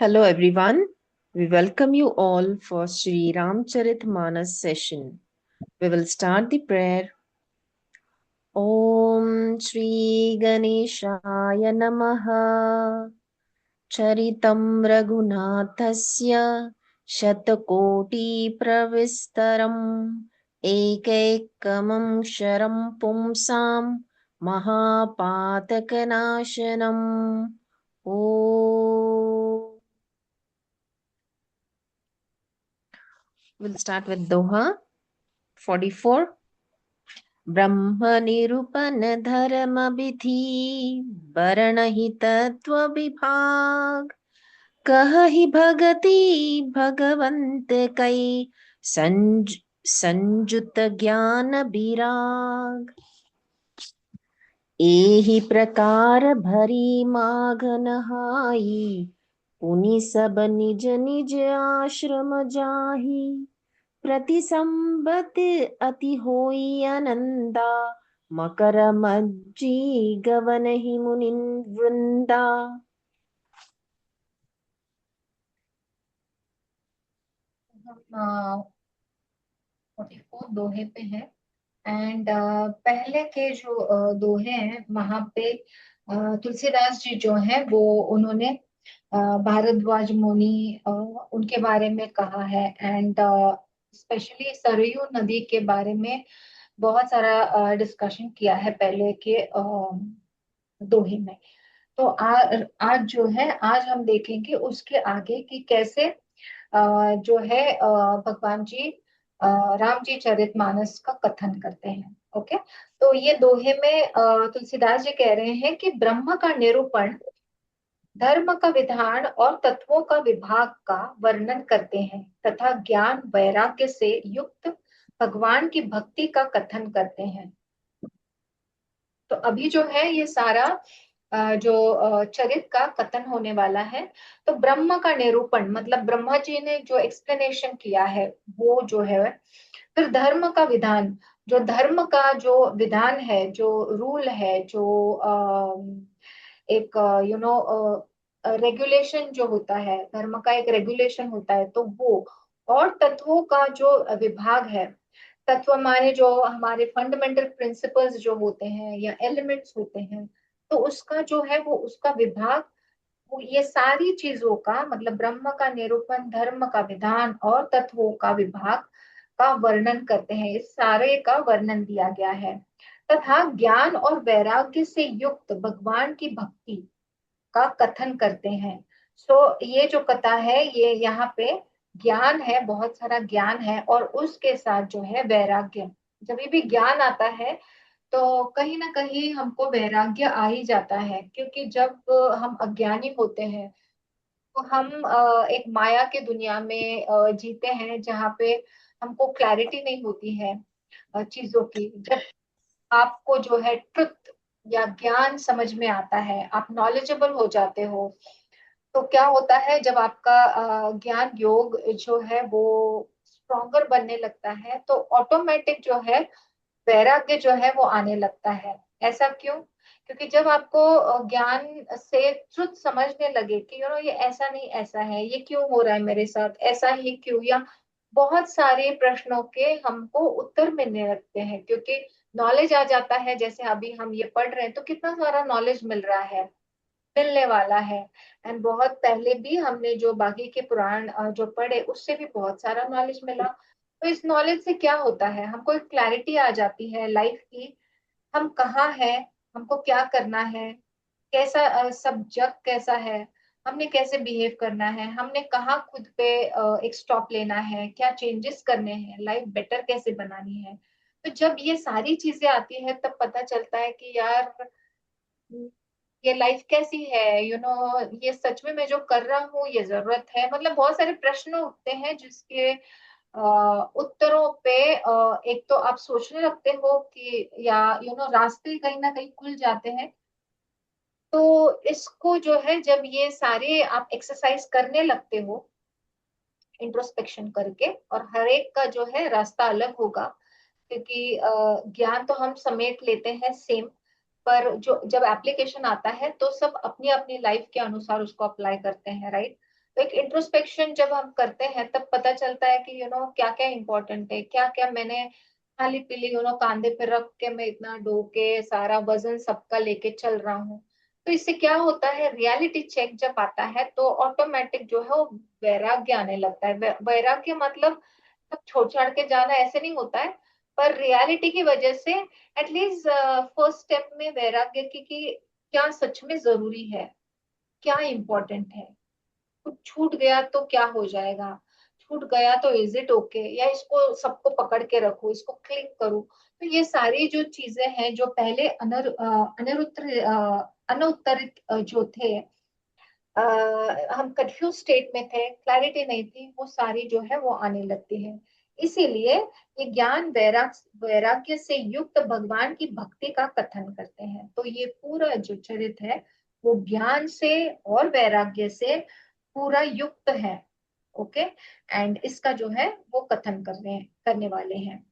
Hello everyone. We welcome you all for Sri Ramcharit Manas session. We will start the prayer. Om Shri Ganeshaya Namaha. Charitam Raghunathasya Shatakoti Pravistaram Ekaekamam Sharam Pumsam Mahapatakanashanam. Om. We'll start with Doha 44. ब्रह्म निरूपण धर्म विधि वर्ण ही तत्व विभाग कहहि भगति भगवंत कई संजुत ज्ञान विराग एहि प्रकार भरी माघ नहाई पुनि सब निज निज आश्रम जाहि प्रति संबत अति होई आनंदा मकर मज्जी गवन ही मुनि वृंदा। हम 44 दोहे पे है। एंड पहले के जो दोहे हैं वहां पे तुलसीदास जी जो है वो उन्होंने भारद्वाज मुनि उनके बारे में कहा है। एंड स्पेशली सरयू नदी के बारे में बहुत सारा डिस्कशन किया है पहले के दोहे में। तो आज जो है आज हम देखेंगे उसके आगे कि कैसे जो है भगवान जी राम जी चरितमानस का कथन करते हैं। ओके, तो ये दोहे में तुलसीदास जी कह रहे हैं कि ब्रह्म का निरूपण, धर्म का विधान और तत्वों का विभाग का वर्णन करते हैं तथा ज्ञान वैराग्य से युक्त भगवान की भक्ति का कथन करते हैं। तो अभी जो है ये सारा जो चरित का कथन होने वाला है। तो ब्रह्म का निरूपण मतलब ब्रह्मा जी ने जो एक्सप्लेनेशन किया है वो जो है। फिर धर्म का विधान, जो धर्म का जो विधान है, जो रूल है, जो एक रेगुलेशन जो होता है, धर्म का एक रेगुलेशन होता है तो वो। और तत्वों का जो विभाग है, तत्व माने जो हमारे फंडामेंटल प्रिंसिपल्स जो होते हैं या एलिमेंट्स होते हैं, तो उसका जो है वो उसका विभाग, वो ये सारी चीजों का मतलब ब्रह्म का निरूपण, धर्म का विधान और तत्वों का विभाग का वर्णन करते हैं। इस सारे का वर्णन दिया गया है तथा ज्ञान और वैराग्य से युक्त भगवान की भक्ति का कथन करते हैं। ये जो कथा है ये यहाँ पे ज्ञान है, बहुत सारा ज्ञान है और उसके साथ जो है वैराग्य। जब भी ज्ञान आता है तो कहीं ना कहीं हमको वैराग्य आ ही जाता है, क्योंकि जब हम अज्ञानी होते हैं तो हम एक माया के दुनिया में जीते हैं जहाँ पे हमको क्लैरिटी नहीं होती है चीजों की। जब आपको जो है ट्रुथ या ज्ञान समझ में आता है, आप नॉलेजेबल हो जाते हो, तो क्या होता है जब आपका ज्ञान योग जो है वो स्ट्रॉन्गर बनने लगता है तो ऑटोमेटिक जो है वैराग्य जो है वो आने लगता है। ऐसा क्यों? क्योंकि जब आपको ज्ञान से ट्रुथ समझने लगे कि ये ऐसा नहीं ऐसा है, ये क्यों हो रहा है मेरे साथ, ऐसा ही क्यों, या बहुत सारे प्रश्नों के हमको उत्तर मिलने लगते हैं क्योंकि नॉलेज आ जाता है। जैसे अभी हम ये पढ़ रहे हैं तो कितना सारा नॉलेज मिल रहा है, मिलने वाला है। एंड बहुत पहले भी हमने जो बाकी के पुराण जो पढ़े उससे भी बहुत सारा नॉलेज मिला। तो इस नॉलेज से क्या होता है, हमको एक क्लैरिटी आ जाती है लाइफ की, हम कहाँ हैं, हमको क्या करना है, कैसा सब जग कैसा है, हमने कैसे बिहेव करना है, हमने कहाँ खुद पे एक स्टॉप लेना है, क्या चेंजेस करने हैं, लाइफ बेटर कैसे बनानी है। तो जब ये सारी चीजें आती है तब पता चलता है कि यार ये लाइफ कैसी है, ये सच में मैं जो कर रहा हूँ ये जरूरत है। मतलब बहुत सारे प्रश्न उठते हैं जिसके उत्तरों पे एक तो आप सोचने लगते हो कि या रास्ते कहीं ना कहीं खुल जाते हैं। तो इसको जो है जब ये सारे आप एक्सरसाइज करने लगते हो इंट्रोस्पेक्शन करके, और हर एक का जो है रास्ता अलग होगा, क्योंकि ज्ञान तो हम समेट लेते हैं सेम, पर जो जब एप्लीकेशन आता है तो सब अपनी अपनी लाइफ के अनुसार उसको अप्लाई करते हैं, राइट। तो एक इंट्रोस्पेक्शन जब हम करते हैं तब पता चलता है कि क्या क्या इंपॉर्टेंट है, क्या क्या मैंने खाली पीली कांधे पे रख के मैं इतना ढो के सारा वजन सबका लेके चल रहा हूँ। तो इससे क्या होता है, रियलिटी चेक जब आता है तो ऑटोमेटिक जो है वो वैराग्य आने लगता है। वैराग्य मतलब सब छोड़ छाड़ के जाना ऐसे नहीं होता है, पर रियलिटी की वजह से एटलीस्ट फर्स्ट स्टेप में वैराग्य की कि क्या सच में जरूरी है, क्या इम्पोर्टेंट है, कुछ छूट गया तो क्या हो जाएगा, छूट गया तो इज इट ओके, या इसको सबको पकड़ के रखो, इसको क्लिक करो। तो ये सारी जो चीजें हैं जो पहले अनुत्तरित जो थे, हम कंफ्यूज स्टेट में थे, क्लैरिटी नहीं थी, वो सारी जो है वो आने लगती है। इसीलिए ये ज्ञान वैराग्य से युक्त भगवान की भक्ति का कथन करते हैं। तो ये पूरा जो चरित्र है वो ज्ञान से और वैराग्य से पूरा युक्त है। ओके, एंड इसका जो है वो कथन करने वाले हैं।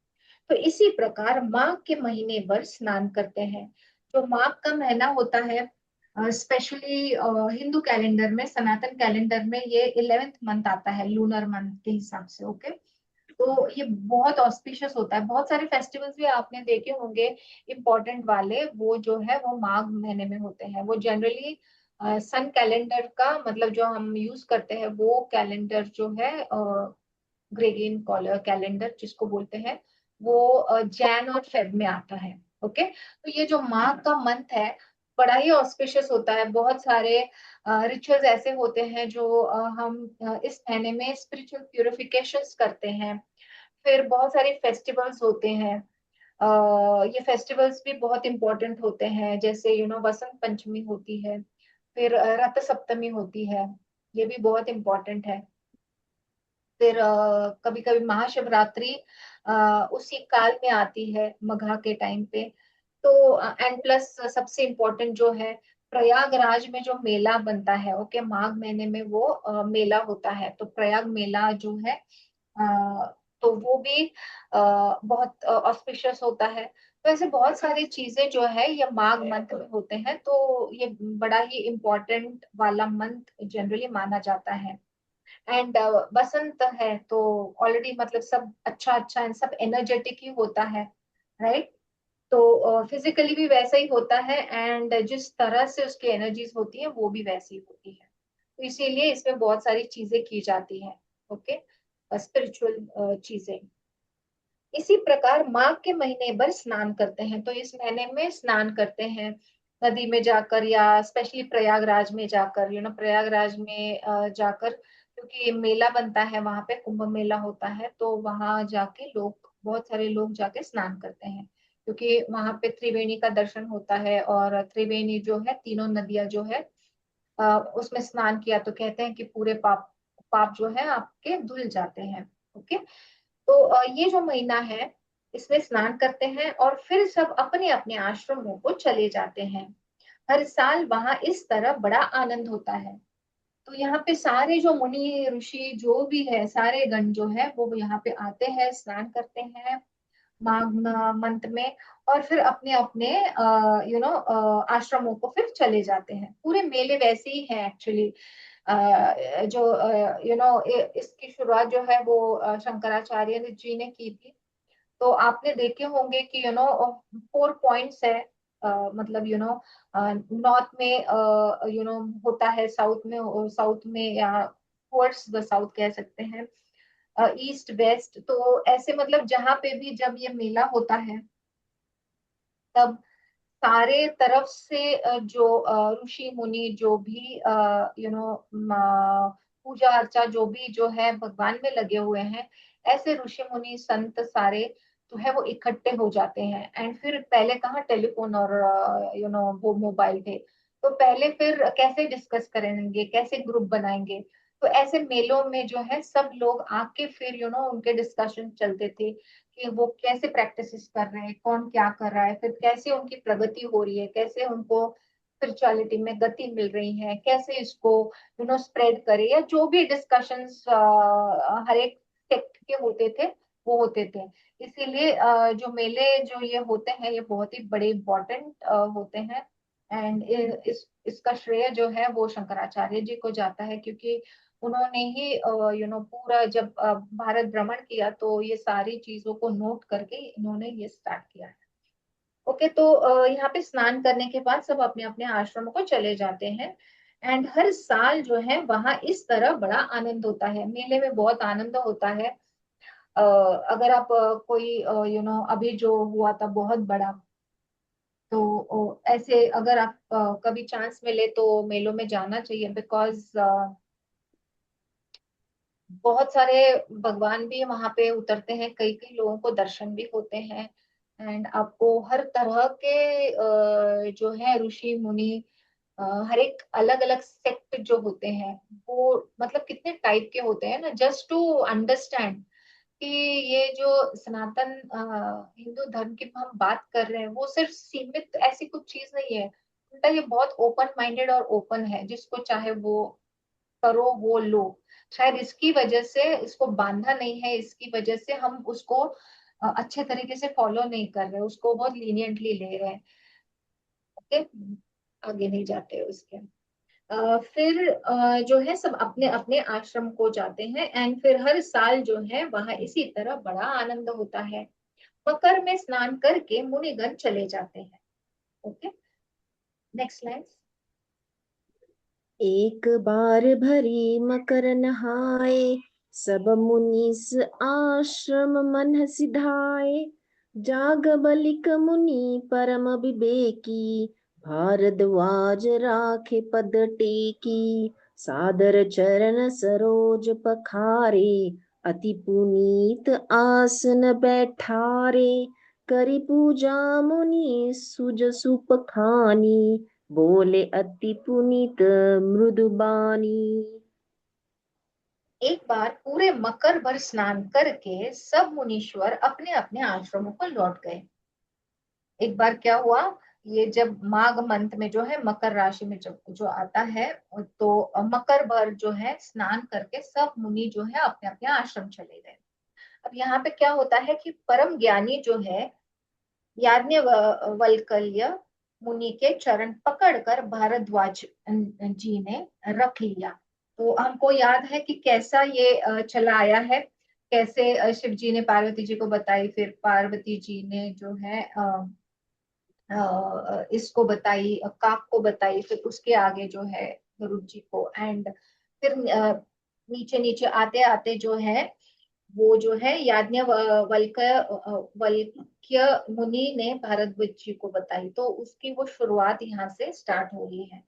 तो इसी प्रकार माघ के महीने भर स्नान करते हैं। जो माघ का महीना होता है, स्पेशली हिंदू कैलेंडर में, सनातन कैलेंडर में ये 11th मंथ आता है लूनर मंथ के हिसाब से। ओके, तो ये बहुत ऑस्पिशियस होता है। बहुत सारे फेस्टिवल्स भी आपने देखे होंगे इम्पोर्टेंट वाले, वो जो है वो माघ महीने में होते हैं। वो जनरली सन कैलेंडर का मतलब जो हम यूज करते हैं वो कैलेंडर जो है ग्रेगोरियन कैलेंडर जिसको बोलते हैं, वो जैन और फेब में आता है। ओके, तो ये जो माघ का मंथ है बड़ा ही ऑस्पिशियस होता है। बहुत सारे रिचुअल्स ऐसे होते हैं जो हम इस महीने में स्पिरिचुअल प्यूरिफिकेशंस करते हैं। फिर बहुत सारे फेस्टिवल्स होते हैं। ये फेस्टिवल्स भी बहुत इंपॉर्टेंट होते हैं, जैसे वसंत पंचमी होती है, फिर रथ सप्तमी होती है, ये भी बहुत इंपॉर्टेंट है। फिर कभी कभी महाशिवरात्रि उसी काल में आती है, मघा के टाइम पे। तो एंड प्लस सबसे इम्पोर्टेंट जो है, प्रयागराज में जो मेला बनता है, ओके, माघ महीने में वो मेला होता है, तो प्रयाग मेला जो है तो वो भी बहुत ऑस्पिशियस होता है। तो ऐसे बहुत सारी चीजें जो है ये माघ मंथ में होते हैं, तो ये बड़ा ही इम्पोर्टेंट वाला मंथ जनरली माना जाता है। एंड बसंत है तो ऑलरेडी मतलब सब अच्छा अच्छा एंड सब एनर्जेटिक ही होता है, राइट। तो फिजिकली भी वैसा ही होता है, एंड जिस तरह से उसकी एनर्जीज होती है वो भी वैसी होती है। तो इसीलिए इसमें बहुत सारी चीजें की जाती हैं। ओके, स्पिरिचुअल चीजें। इसी प्रकार माघ के महीने भर स्नान करते हैं। तो इस महीने में स्नान करते हैं नदी में जाकर या स्पेशली प्रयागराज में जाकर, प्रयागराज में जाकर, क्योंकि मेला बनता है वहां पे, कुंभ मेला होता है, तो वहां जाके लोग, बहुत सारे लोग जाके स्नान करते हैं, क्योंकि वहां पे त्रिवेणी का दर्शन होता है। और त्रिवेणी जो है, तीनों नदियां जो है, उसमें स्नान किया तो कहते हैं कि पूरे पाप पाप जो है आपके धुल जाते हैं। ओके, तो ये जो महीना है इसमें स्नान करते हैं और फिर सब अपने अपने आश्रमों को चले जाते हैं। हर साल वहां इस तरह बड़ा आनंद होता है। तो यहाँ पे सारे जो मुनि ऋषि जो भी है, सारे गण जो है वो यहाँ पे आते हैं, स्नान करते हैं माघ मंथ में, और फिर अपने अपने आश्रमों को फिर चले जाते हैं। पूरे मेले वैसे ही है एक्चुअली। जो इसकी शुरुआत जो है वो शंकराचार्य जी ने की थी। तो आपने देखे होंगे कि 4 पॉइंट्स है, मतलब नॉर्थ में होता है, साउथ में या टुवर्ड्स द साउथ कह सकते हैं, ईस्ट वेस्ट, तो ऐसे मतलब जहां पे भी जब ये मेला होता है तब सारे तरफ से जो ऋषि मुनि जो भी पूजा अर्चा जो भी जो है भगवान में लगे हुए हैं, ऐसे ऋषि मुनि संत सारे जो है वो इकट्ठे हो जाते हैं। एंड फिर पहले कहाँ टेलीफोन और वो मोबाइल थे, तो पहले फिर कैसे डिस्कस करेंगे, कैसे ग्रुप बनाएंगे। तो ऐसे मेलों में जो है सब लोग आके फिर उनके डिस्कशन चलते थे कि वो कैसे प्रैक्टिसेस कर रहे हैं, कौन क्या कर रहा है, फिर कैसे उनकी प्रगति हो रही है, कैसे उनको स्पिरिचुअलिटी में गति मिल रही है, कैसे इसको स्प्रेड करे, या जो भी डिस्कशंस हर एक सेक्ट के होते थे वो होते थे। इसीलिए जो मेले जो ये होते हैं ये बहुत ही बड़े इम्पोर्टेंट होते हैं। एंड इसका श्रेय जो है वो शंकराचार्य जी को जाता है, क्योंकि उन्होंने ही पूरा जब भारत भ्रमण किया तो ये सारी चीजों को नोट करके इन्होंने ये स्टार्ट किया है। ओके, तो यहाँ पे स्नान करने के बाद सब अपने अपने आश्रमों को चले जाते हैं। एंड हर साल जो है वहां इस तरह बड़ा आनंद होता है, मेले में बहुत आनंद होता है। अगर आप कोई अभी जो हुआ था बहुत बड़ा, तो ऐसे अगर आप कभी चांस मिले तो मेलों में जाना चाहिए, बिकॉज बहुत सारे भगवान भी वहां पे उतरते हैं, कई कई लोगों को दर्शन भी होते हैं। एंड आपको हर तरह के जो है ऋषि मुनि, हर एक अलग अलग सेक्ट जो होते हैं, वो मतलब कितने टाइप के होते हैं ना, जस्ट टू अंडरस्टैंड कि ये जो सनातन हिंदू धर्म की हम बात कर रहे हैं वो सिर्फ सीमित ऐसी कुछ चीज नहीं है। उल्टा ये बहुत ओपन माइंडेड और ओपन है, जिसको चाहे वो करो वो लो। शायद इसकी वजह से इसको बांधा नहीं है, इसकी वजह से हम उसको अच्छे तरीके से फॉलो नहीं कर रहे, उसको बहुत लीनियंटली ले रहे हैं। ओके, आगे नहीं जाते उसके। फिर जो है सब अपने अपने आश्रम को जाते हैं, एंड फिर हर साल जो है वहां इसी तरह बड़ा आनंद होता है। मकर में स्नान करके मुनिगण चले जाते हैं। Okay, next line. एक बार भरी मकर नहाए, सब मुनीस आश्रम मन सिधाए। जाग बलिक मुनि परम विवेकी, भारद्वाज राखे पद टेकी। सादर चरण सरोज पखारे, अति पुनीत आसन बैठारे। करी पूजा मुनि सुज सुपखानी, बोले अति पुनीत मृदुबानी। एक बार पूरे मकर भर स्नान करके सब मुनीश्वर अपने अपने आश्रमों को लौट गए। एक बार क्या हुआ, ये जब माघ मंथ में जो है मकर राशि में जब जो आता है, तो मकर भर जो है स्नान करके सब मुनि जो है अपने अपने आश्रम चले गए। अब यहाँ पे क्या होता है कि परम ज्ञानी जो है याज्ञवल्क्य मुनि के चरण पकड़कर भारद्वाज जी ने रख लिया। तो हमको याद है कि कैसा ये चला आया है, कैसे शिव जी ने पार्वती जी को बताई, फिर पार्वती जी ने जो है इसको बताई, काक को बताई, फिर उसके आगे जो है गरुड़ जी को। एंड फिर नीचे नीचे आते आते जो है वो जो है याज्ञवल्क्य वल्क्य मुनि ने भारद्वाज जी को बताई, तो उसकी वो शुरुआत यहाँ से स्टार्ट हो रही है।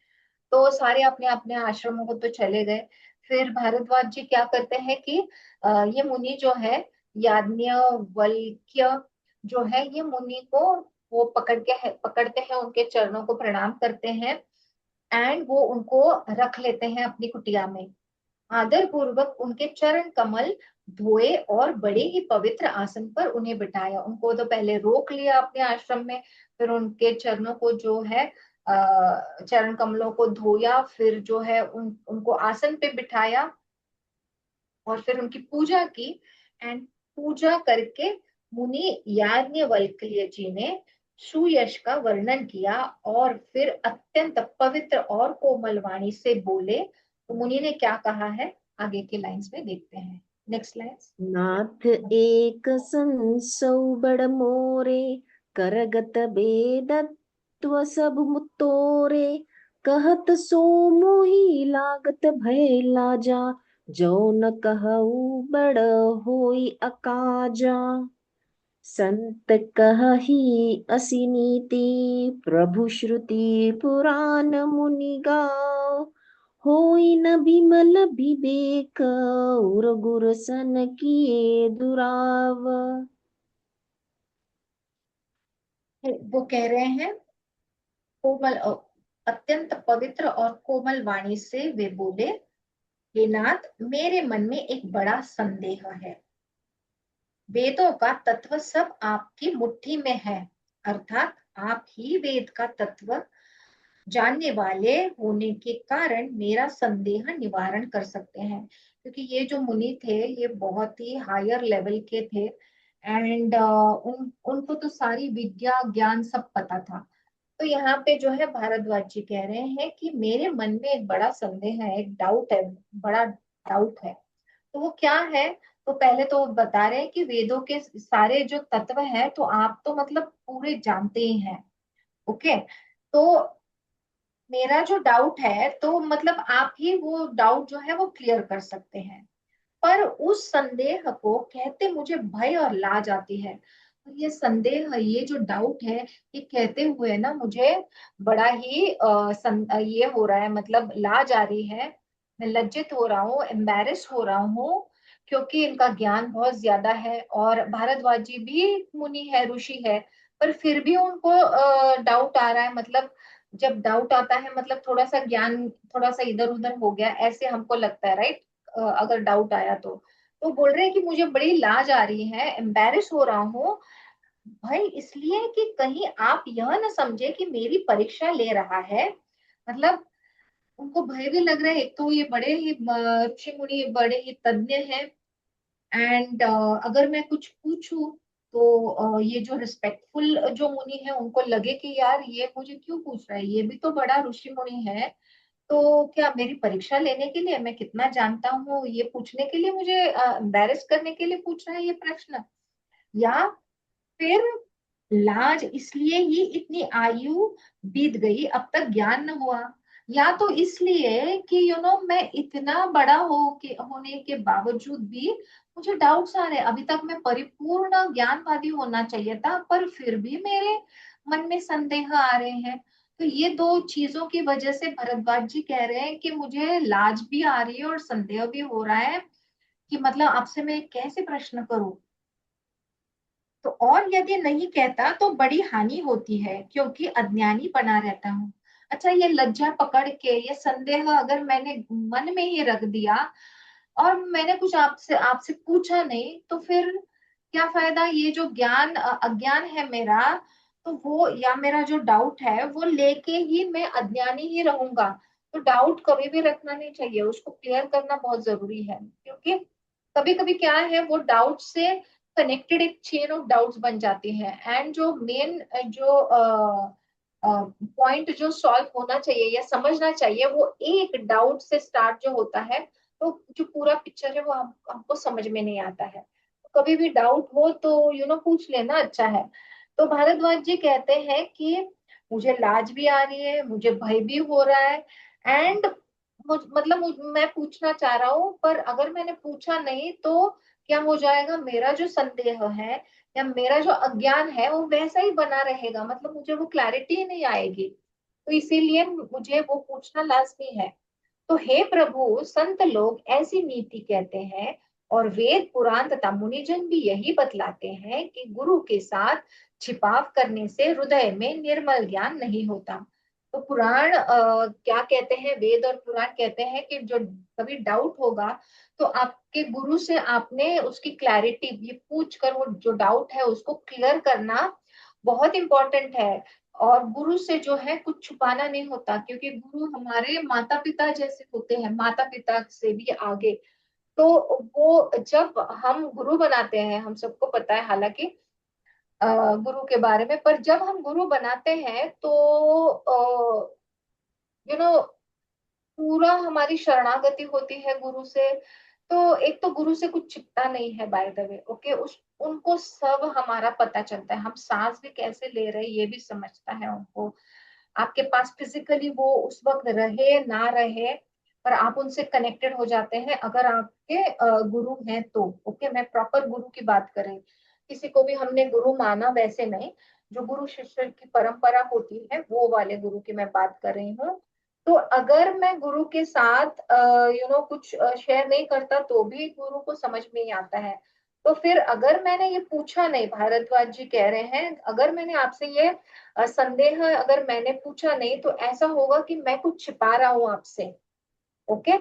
तो सारे अपने अपने आश्रमों को तो चले गए। फिर भारद्वाज जी क्या करते हैं कि ये मुनि जो है याज्ञवल्क्य जो है, ये मुनि को वो पकड़ते हैं, उनके चरणों को प्रणाम करते हैं। एंड वो उनको रख लेते हैं अपनी कुटिया में, आदर पूर्वक उनके चरण कमल धोए और बड़े ही पवित्र आसन पर उन्हें बिठाया। उनको तो पहले रोक लिया अपने आश्रम में, फिर उनके चरणों को जो है चरण कमलों को धोया, फिर जो है उनको आसन पे बिठाया और फिर उनकी पूजा की। एंड पूजा करके मुनि याज्ञवल्क्य जी ने सुयश का वर्णन किया और फिर अत्यंत पवित्र और कोमल वाणी से बोले। तो मुनि ने क्या कहा है आगे के लाइंस में देखते हैं। Next lines. नाथ एक संसौ बड़ मोरे, करगत बेदत्व सब मुतोरे। कहत सो मोहि लागत भय लाजा, जो न कहऊ बड़ होई अकाजा। संत कहही असी नीति, प्रभु श्रुति पुराण मुनि गाओ। होई न बिमल विवेक, उर गुर सन किए दुराव। वो कह रहे हैं कोमल अत्यंत पवित्र और कोमल वाणी से वे बोले, हे नाथ, मेरे मन में एक बड़ा संदेह है। वेदों का तत्व सब आपकी मुट्ठी में है, अर्थात आप ही वेद का तत्व जानने वाले होने के कारण मेरा संदेह निवारण कर सकते हैं। क्योंकि ये जो मुनि थे ये बहुत ही हायर लेवल के थे। एंड उनको तो सारी विद्या ज्ञान सब पता था। तो यहाँ पे जो है भारद्वाज जी कह रहे हैं कि मेरे मन में एक बड़ा संदेह है, एक डाउट है, बड़ा डाउट है। तो वो क्या है? तो पहले तो वो बता रहे हैं कि वेदों के सारे जो तत्व है तो आप तो मतलब पूरे जानते ही हैं। ओके। तो मेरा जो डाउट है तो मतलब आप ही वो डाउट जो है वो क्लियर कर सकते हैं। पर उस संदेह को कहते मुझे भय और लाज आती है। और ये संदेह, ये जो डाउट है, ये कहते हुए ना मुझे बड़ा ही ये हो रहा है, मतलब लाज आ रही है। मैं लज्जित हो रहा हूँ, एम्बेरस हो रहा हूँ, क्योंकि इनका ज्ञान बहुत ज्यादा है और भारद्वाज जी भी मुनि है, ऋषि है, पर फिर भी उनको डाउट आ रहा है। मतलब जब डाउट आता है मतलब थोड़ा सा ज्ञान थोड़ा सा इधर उधर हो गया, ऐसे हमको लगता है, राइट? अगर डाउट आया तो बोल रहे हैं कि मुझे बड़ी लाज आ रही है, एम्बेरस हो रहा हूँ भाई, इसलिए कि कहीं आप यह ना समझे कि मेरी परीक्षा ले रहा है। मतलब उनको भय भी लग रहा है। एक तो ये बड़े ही ऋषि मुनि, बड़े ही तज्ञ हैं। एंड अगर मैं कुछ पूछूं तो ये जो रिस्पेक्टफुल जो मुनि है उनको लगे कि यार ये मुझे क्यों पूछ रहा है, ये भी तो बड़ा ऋषि मुनि है। तो क्या मेरी परीक्षा लेने के लिए, मैं कितना जानता हूँ ये पूछने के लिए, मुझे एम्बेरस करने के लिए पूछ रहा है ये प्रश्न? या फिर लाज इसलिए ही इतनी आयु बीत गई अब तक ज्ञान न हुआ? या तो इसलिए कि मैं इतना बड़ा होने के बावजूद भी मुझे डाउट्स आ रहे हैं। अभी तक मैं परिपूर्ण ज्ञानवादी होना चाहिए था, पर फिर भी मेरे मन में संदेह आ रहे हैं। तो ये दो चीजों की वजह से भरद्वाज जी कह रहे हैं कि मुझे लाज भी आ रही है और संदेह भी हो रहा है कि मतलब आपसे मैं कैसे प्रश्न करूं। तो और यदि नहीं कहता तो बड़ी हानि होती है, क्योंकि अज्ञानी बना रहता हूँ। अच्छा, ये लज्जा पकड़ के ये संदेह अगर मैंने मन में ही रख दिया और मैंने कुछ आपसे आपसे पूछा नहीं, तो फिर क्या फायदा? ये जो ज्ञान अज्ञान है मेरा, तो वो या मेरा जो डाउट है वो लेके ही मैं अज्ञानी ही रहूंगा। तो डाउट कभी भी रखना नहीं चाहिए, उसको क्लियर करना बहुत जरूरी है। क्योंकि कभी कभी क्या है, वो डाउट से कनेक्टेड एक चेन ऑफ डाउट्स बन जाती है। एंड जो मेन जो पॉइंट जो सॉल्व होना चाहिए या समझना चाहिए, वो एक डाउट से स्टार्ट जो होता है, तो जो पूरा पिक्चर है वो हमको समझ में नहीं आता है। तो कभी भी डाउट हो तो पूछ लेना अच्छा है। तो भारद्वाज जी कहते हैं कि मुझे लाज भी आ रही है, मुझे भय भी हो रहा है। एंड मैं पूछना चाह रहा हूँ, पर अगर मैंने पूछा नहीं तो क्या हो जाएगा? मेरा जो संदेह है या मेरा जो अज्ञान है वो वैसा ही बना रहेगा, मतलब मुझे वो क्लैरिटी ही नहीं आएगी। तो इसीलिए मुझे वो पूछना लाजमी है। तो हे प्रभु, संत लोग ऐसी नीति कहते हैं और वेद पुराण तथा मुनिजन भी यही बतलाते हैं कि गुरु के साथ छिपाव करने से हृदय में निर्मल ज्ञान नहीं होता। तो पुराण क्या कहते हैं, वेद और पुराण कहते हैं कि जो कभी डाउट होगा तो आपके गुरु से आपने उसकी क्लैरिटी ये पूछ कर वो जो डाउट है उसको क्लियर करना बहुत इंपॉर्टेंट है। और गुरु से जो है कुछ छुपाना नहीं होता, क्योंकि गुरु हमारे माता पिता जैसे होते हैं, माता पिता से भी आगे। तो वो जब हम गुरु बनाते हैं, हम सबको पता है हालांकि गुरु के बारे में, पर जब हम गुरु बनाते हैं तो यू नो पूरा हमारी शरणागति होती है गुरु से। तो एक तो गुरु से कुछ छिपता नहीं है, बाय द वे, ओके। उस उनको सब हमारा पता चलता है, हम सांस भी कैसे ले रहे हैं ये भी समझता है उनको। आपके पास फिजिकली वो उस वक्त रहे ना रहे, पर आप उनसे कनेक्टेड हो जाते हैं अगर आपके गुरु हैं तो। ओके, मैं प्रॉपर गुरु की बात करें, किसी को भी हमने गुरु माना वैसे नहीं, जो गुरु शिष्य की परंपरा होती है वो वाले गुरु की मैं बात कर रही हूँ। तो अगर मैं गुरु के साथ कुछ शेयर नहीं करता तो भी गुरु को समझ में ही आता है। तो फिर अगर मैंने ये पूछा नहीं, भारद्वाज जी कह रहे हैं, अगर मैंने आपसे ये संदेह अगर मैंने पूछा नहीं तो ऐसा होगा कि मैं कुछ छिपा रहा हूं आपसे। ओके।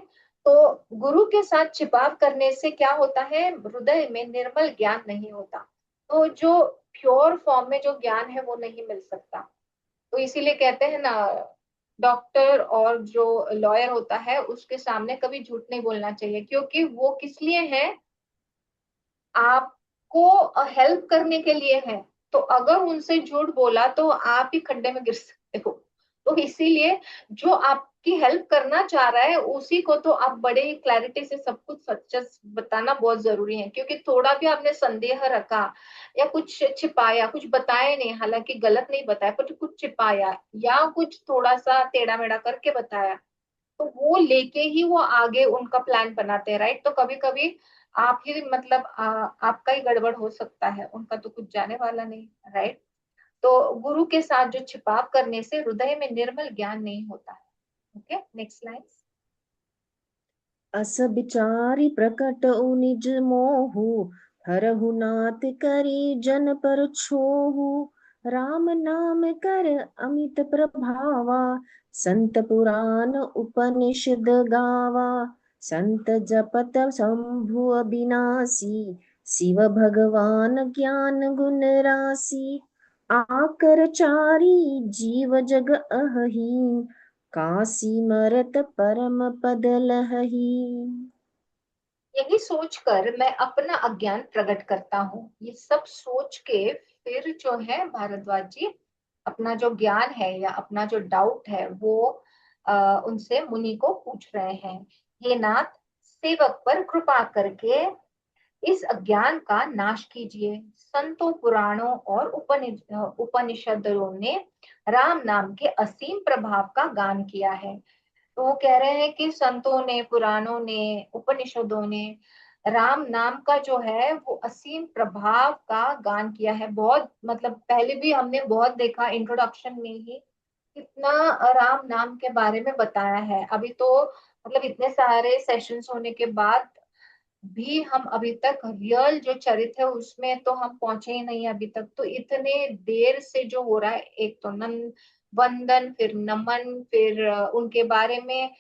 तो गुरु के साथ छिपाव करने से क्या होता है, हृदय में निर्मल ज्ञान नहीं होता। तो जो प्योर फॉर्म में जो ज्ञान है वो नहीं मिल सकता। तो इसीलिए कहते हैं ना, डॉक्टर और जो लॉयर होता है उसके सामने कभी झूठ नहीं बोलना चाहिए, क्योंकि वो किस लिए है, आपको हेल्प करने के लिए है। तो अगर उनसे झूठ बोला तो आप ही खड्डे में गिर सकते हो। तो इसीलिए जो आप कि हेल्प करना चाह रहा है उसी को तो आप बड़े क्लैरिटी से सब कुछ सच बताना बहुत जरूरी है, क्योंकि थोड़ा भी आपने संदेह रखा या कुछ छिपाया, कुछ बताया नहीं, हालांकि गलत नहीं बताया पर कुछ छिपाया या कुछ थोड़ा सा टेढ़ा मेढ़ा करके बताया, तो वो लेके ही वो आगे उनका प्लान बनाते हैं, राइट। तो कभी कभी आप ही मतलब आपका ही गड़बड़ हो सकता है, उनका तो कुछ जाने वाला नहीं, राइट। तो गुरु के साथ जो छिपाव करने से हृदय में निर्मल ज्ञान नहीं होता है। Okay, next line. अस विचारी प्रकट निज मोहु, हरहु नाथ करी जन पर छोहु। राम नाम कर अमित प्रभावा, संत पुराण उपनिषद गावा। संत जपत शंभु अविनाशी, शिव भगवान ज्ञान गुण राशि। आकर चारी जीव जग अहि, काशी मरत परम पद लहही। यही सोचकर मैं अपना अज्ञान प्रकट करता हूँ। ये सब सोच के फिर जो है भारद्वाज जी अपना जो ज्ञान है या अपना जो डाउट है वो उनसे मुनि को पूछ रहे हैं। हे नाथ, सेवक पर कृपा करके इस अज्ञान का नाश कीजिए। संतों, पुराणों और उपनिषदों ने राम नाम के असीम प्रभाव का गान किया है। तो वो कह रहे हैं कि संतों ने, पुराणों ने, उपनिषदों ने राम नाम का जो है वो असीम प्रभाव का गान किया है। बहुत मतलब पहले भी हमने बहुत देखा इंट्रोडक्शन में ही कितना राम नाम के बारे में बताया है। अभी तो मतलब इतने सारे सेशंस होने के बाद भी हम अभी तक रियल जो चरित्र है उसमें तो हम पहुंचे ही नहीं अभी तक। तो इतने देर से जो हो रहा है, एक तो नंद वंदन, फिर नमन, फिर उनके बारे में,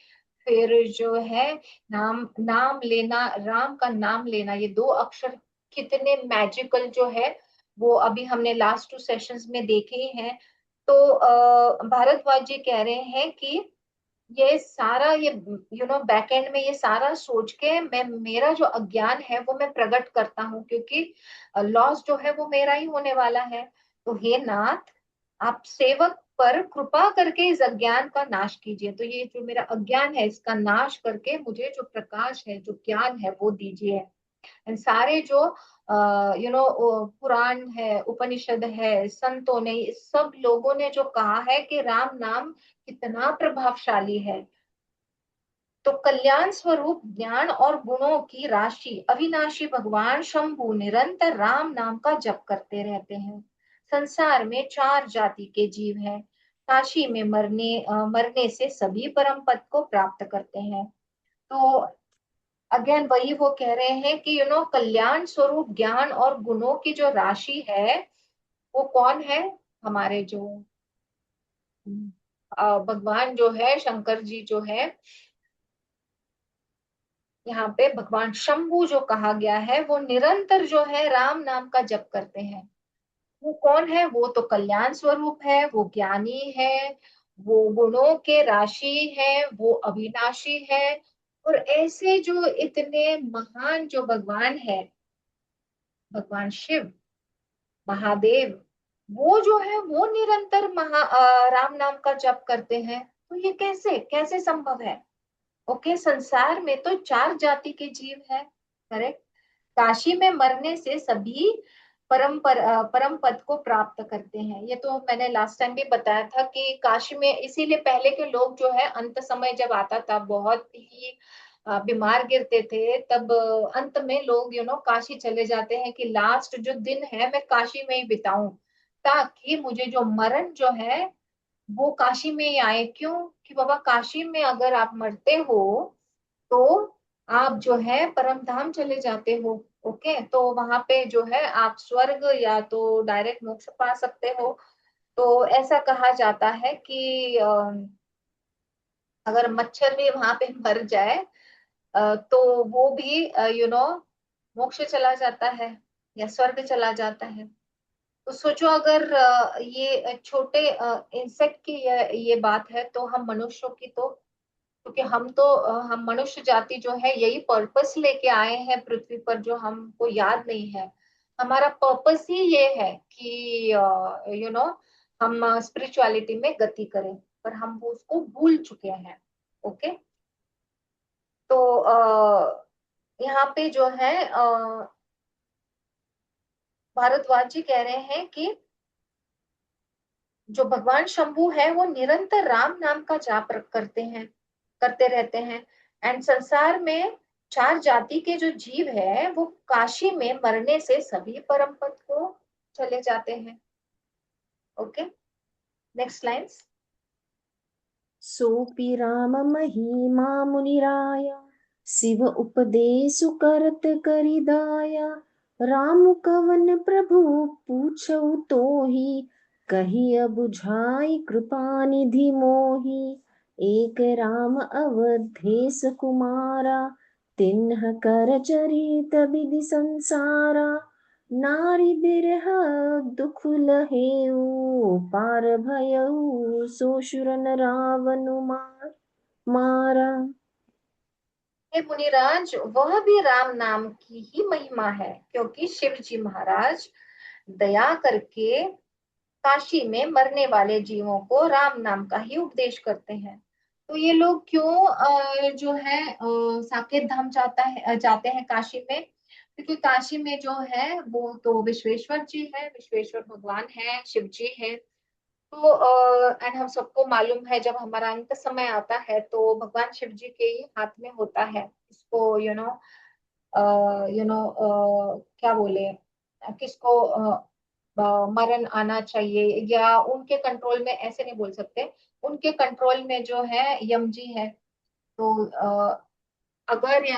फिर जो है नाम नाम लेना, राम का नाम लेना, ये दो अक्षर कितने मैजिकल जो है वो अभी हमने लास्ट 2 सेशंस में देखे ही हैं। तो भारद्वाज जी कह रहे हैं कि ये सारा ये बैक एंड में ये सारा सोच के मैं मेरा जो अज्ञान है वो मैं प्रकट करता हूँ, क्योंकि लॉस जो है वो मेरा ही होने वाला है। तो हे नाथ, आप सेवक पर कृपा करके इस अज्ञान का नाश कीजिए। तो ये जो मेरा अज्ञान है इसका नाश करके मुझे जो प्रकाश है, जो ज्ञान है वो दीजिए। एंड सारे जो पुराण है, उपनिषद है, संतों ने, सब लोगों ने जो कहा है कि राम नाम कितना प्रभावशाली है। तो कल्याण स्वरूप ज्ञान और गुणों की राशि अविनाशी भगवान शंभु निरंतर राम नाम का जप करते रहते हैं। संसार में 4 जाति के जीव हैं। काशी में मरने से सभी परम पद को प्राप्त करते हैं। तो अगेन वही वो कह रहे हैं कि कल्याण स्वरूप ज्ञान और गुणों की जो राशि है वो कौन है? हमारे जो भगवान जो है, शंकर जी जो है, यहाँ पे भगवान शंभु जो कहा गया है वो निरंतर जो है राम नाम का जप करते हैं। वो कौन है? वो तो कल्याण स्वरूप है, वो ज्ञानी है, वो गुणों के राशि है, वो अविनाशी है। और ऐसे जो इतने महान जो भगवान है, भगवान शिव, महादेव, वो जो है वो निरंतर राम नाम का जप करते हैं। तो ये कैसे कैसे संभव है? ओके, संसार में तो 4 जाति के जीव है, करेक्ट। काशी में मरने से सभी परम पद को प्राप्त करते हैं। ये तो मैंने लास्ट टाइम भी बताया था कि काशी में इसीलिए पहले के लोग जो है अंत समय जब आता था बहुत ही बीमार गिरते थे, तब अंत में लोग काशी चले जाते हैं कि लास्ट जो दिन है मैं काशी में ही बिताऊं, ताकि मुझे जो मरण जो है वो काशी में ही आए। क्यों? कि बाबा काशी में अगर आप मरते हो तो आप जो है परम धाम चले जाते हो। ओके, तो वहां पे जो है आप स्वर्ग या तो डायरेक्ट मोक्ष पा सकते हो। तो ऐसा कहा जाता है कि अगर मच्छर भी वहां पे मर जाए तो वो भी मोक्ष चला जाता है या स्वर्ग चला जाता है। तो सोचो अगर ये छोटे इंसेक्ट की ये बात है तो हम मनुष्यों की तो, क्योंकि हम मनुष्य जाति जो है यही पर्पस लेके आए हैं पृथ्वी पर, जो हमको याद नहीं है। हमारा पर्पस ही ये है कि हम स्पिरिचुअलिटी में गति करें, पर हम वो उसको भूल चुके हैं। ओके। तो यहाँ पे जो है भारद्वाज जी कह रहे हैं कि जो भगवान शंभू है वो निरंतर राम नाम का जाप करते रहते हैं। एंड संसार में चार जाति के जो जीव है वो काशी में मरने से सभी परम पद को चले जाते हैं। Okay, next lines. सोऽपि राम महिमा मुनिराय शिव उपदेशु करत करिदाया। राम कवन प्रभु पूछऊ तोहि कहिय बुझाई कृपा निधि मोहि। एक राम अवधेश कुमारा तिन्ह कर चरित विधि संसारा। नारी बिरह दुख लहेऊ पार भयऊ सोशुरन रावनु मारा। हे मुनिराज, वह भी राम नाम की ही महिमा है, क्योंकि शिव जी महाराज दया करके काशी में मरने वाले जीवों को राम नाम का ही उपदेश करते हैं। तो ये लोग क्यों जो है साकेत धाम जाते हैं काशी में, क्योंकि काशी में जो है वो तो विश्वेश्वर जी है, विश्वेश्वर भगवान है, शिव जी है। तो एंड हम सबको मालूम है जब हमारा अंत समय आता है तो भगवान शिव जी के ही हाथ में होता है इसको क्या बोले, किसको मरण आना चाहिए या उनके कंट्रोल में, ऐसे नहीं बोल सकते। उनके कंट्रोल में जो है यम जी है। तो अगर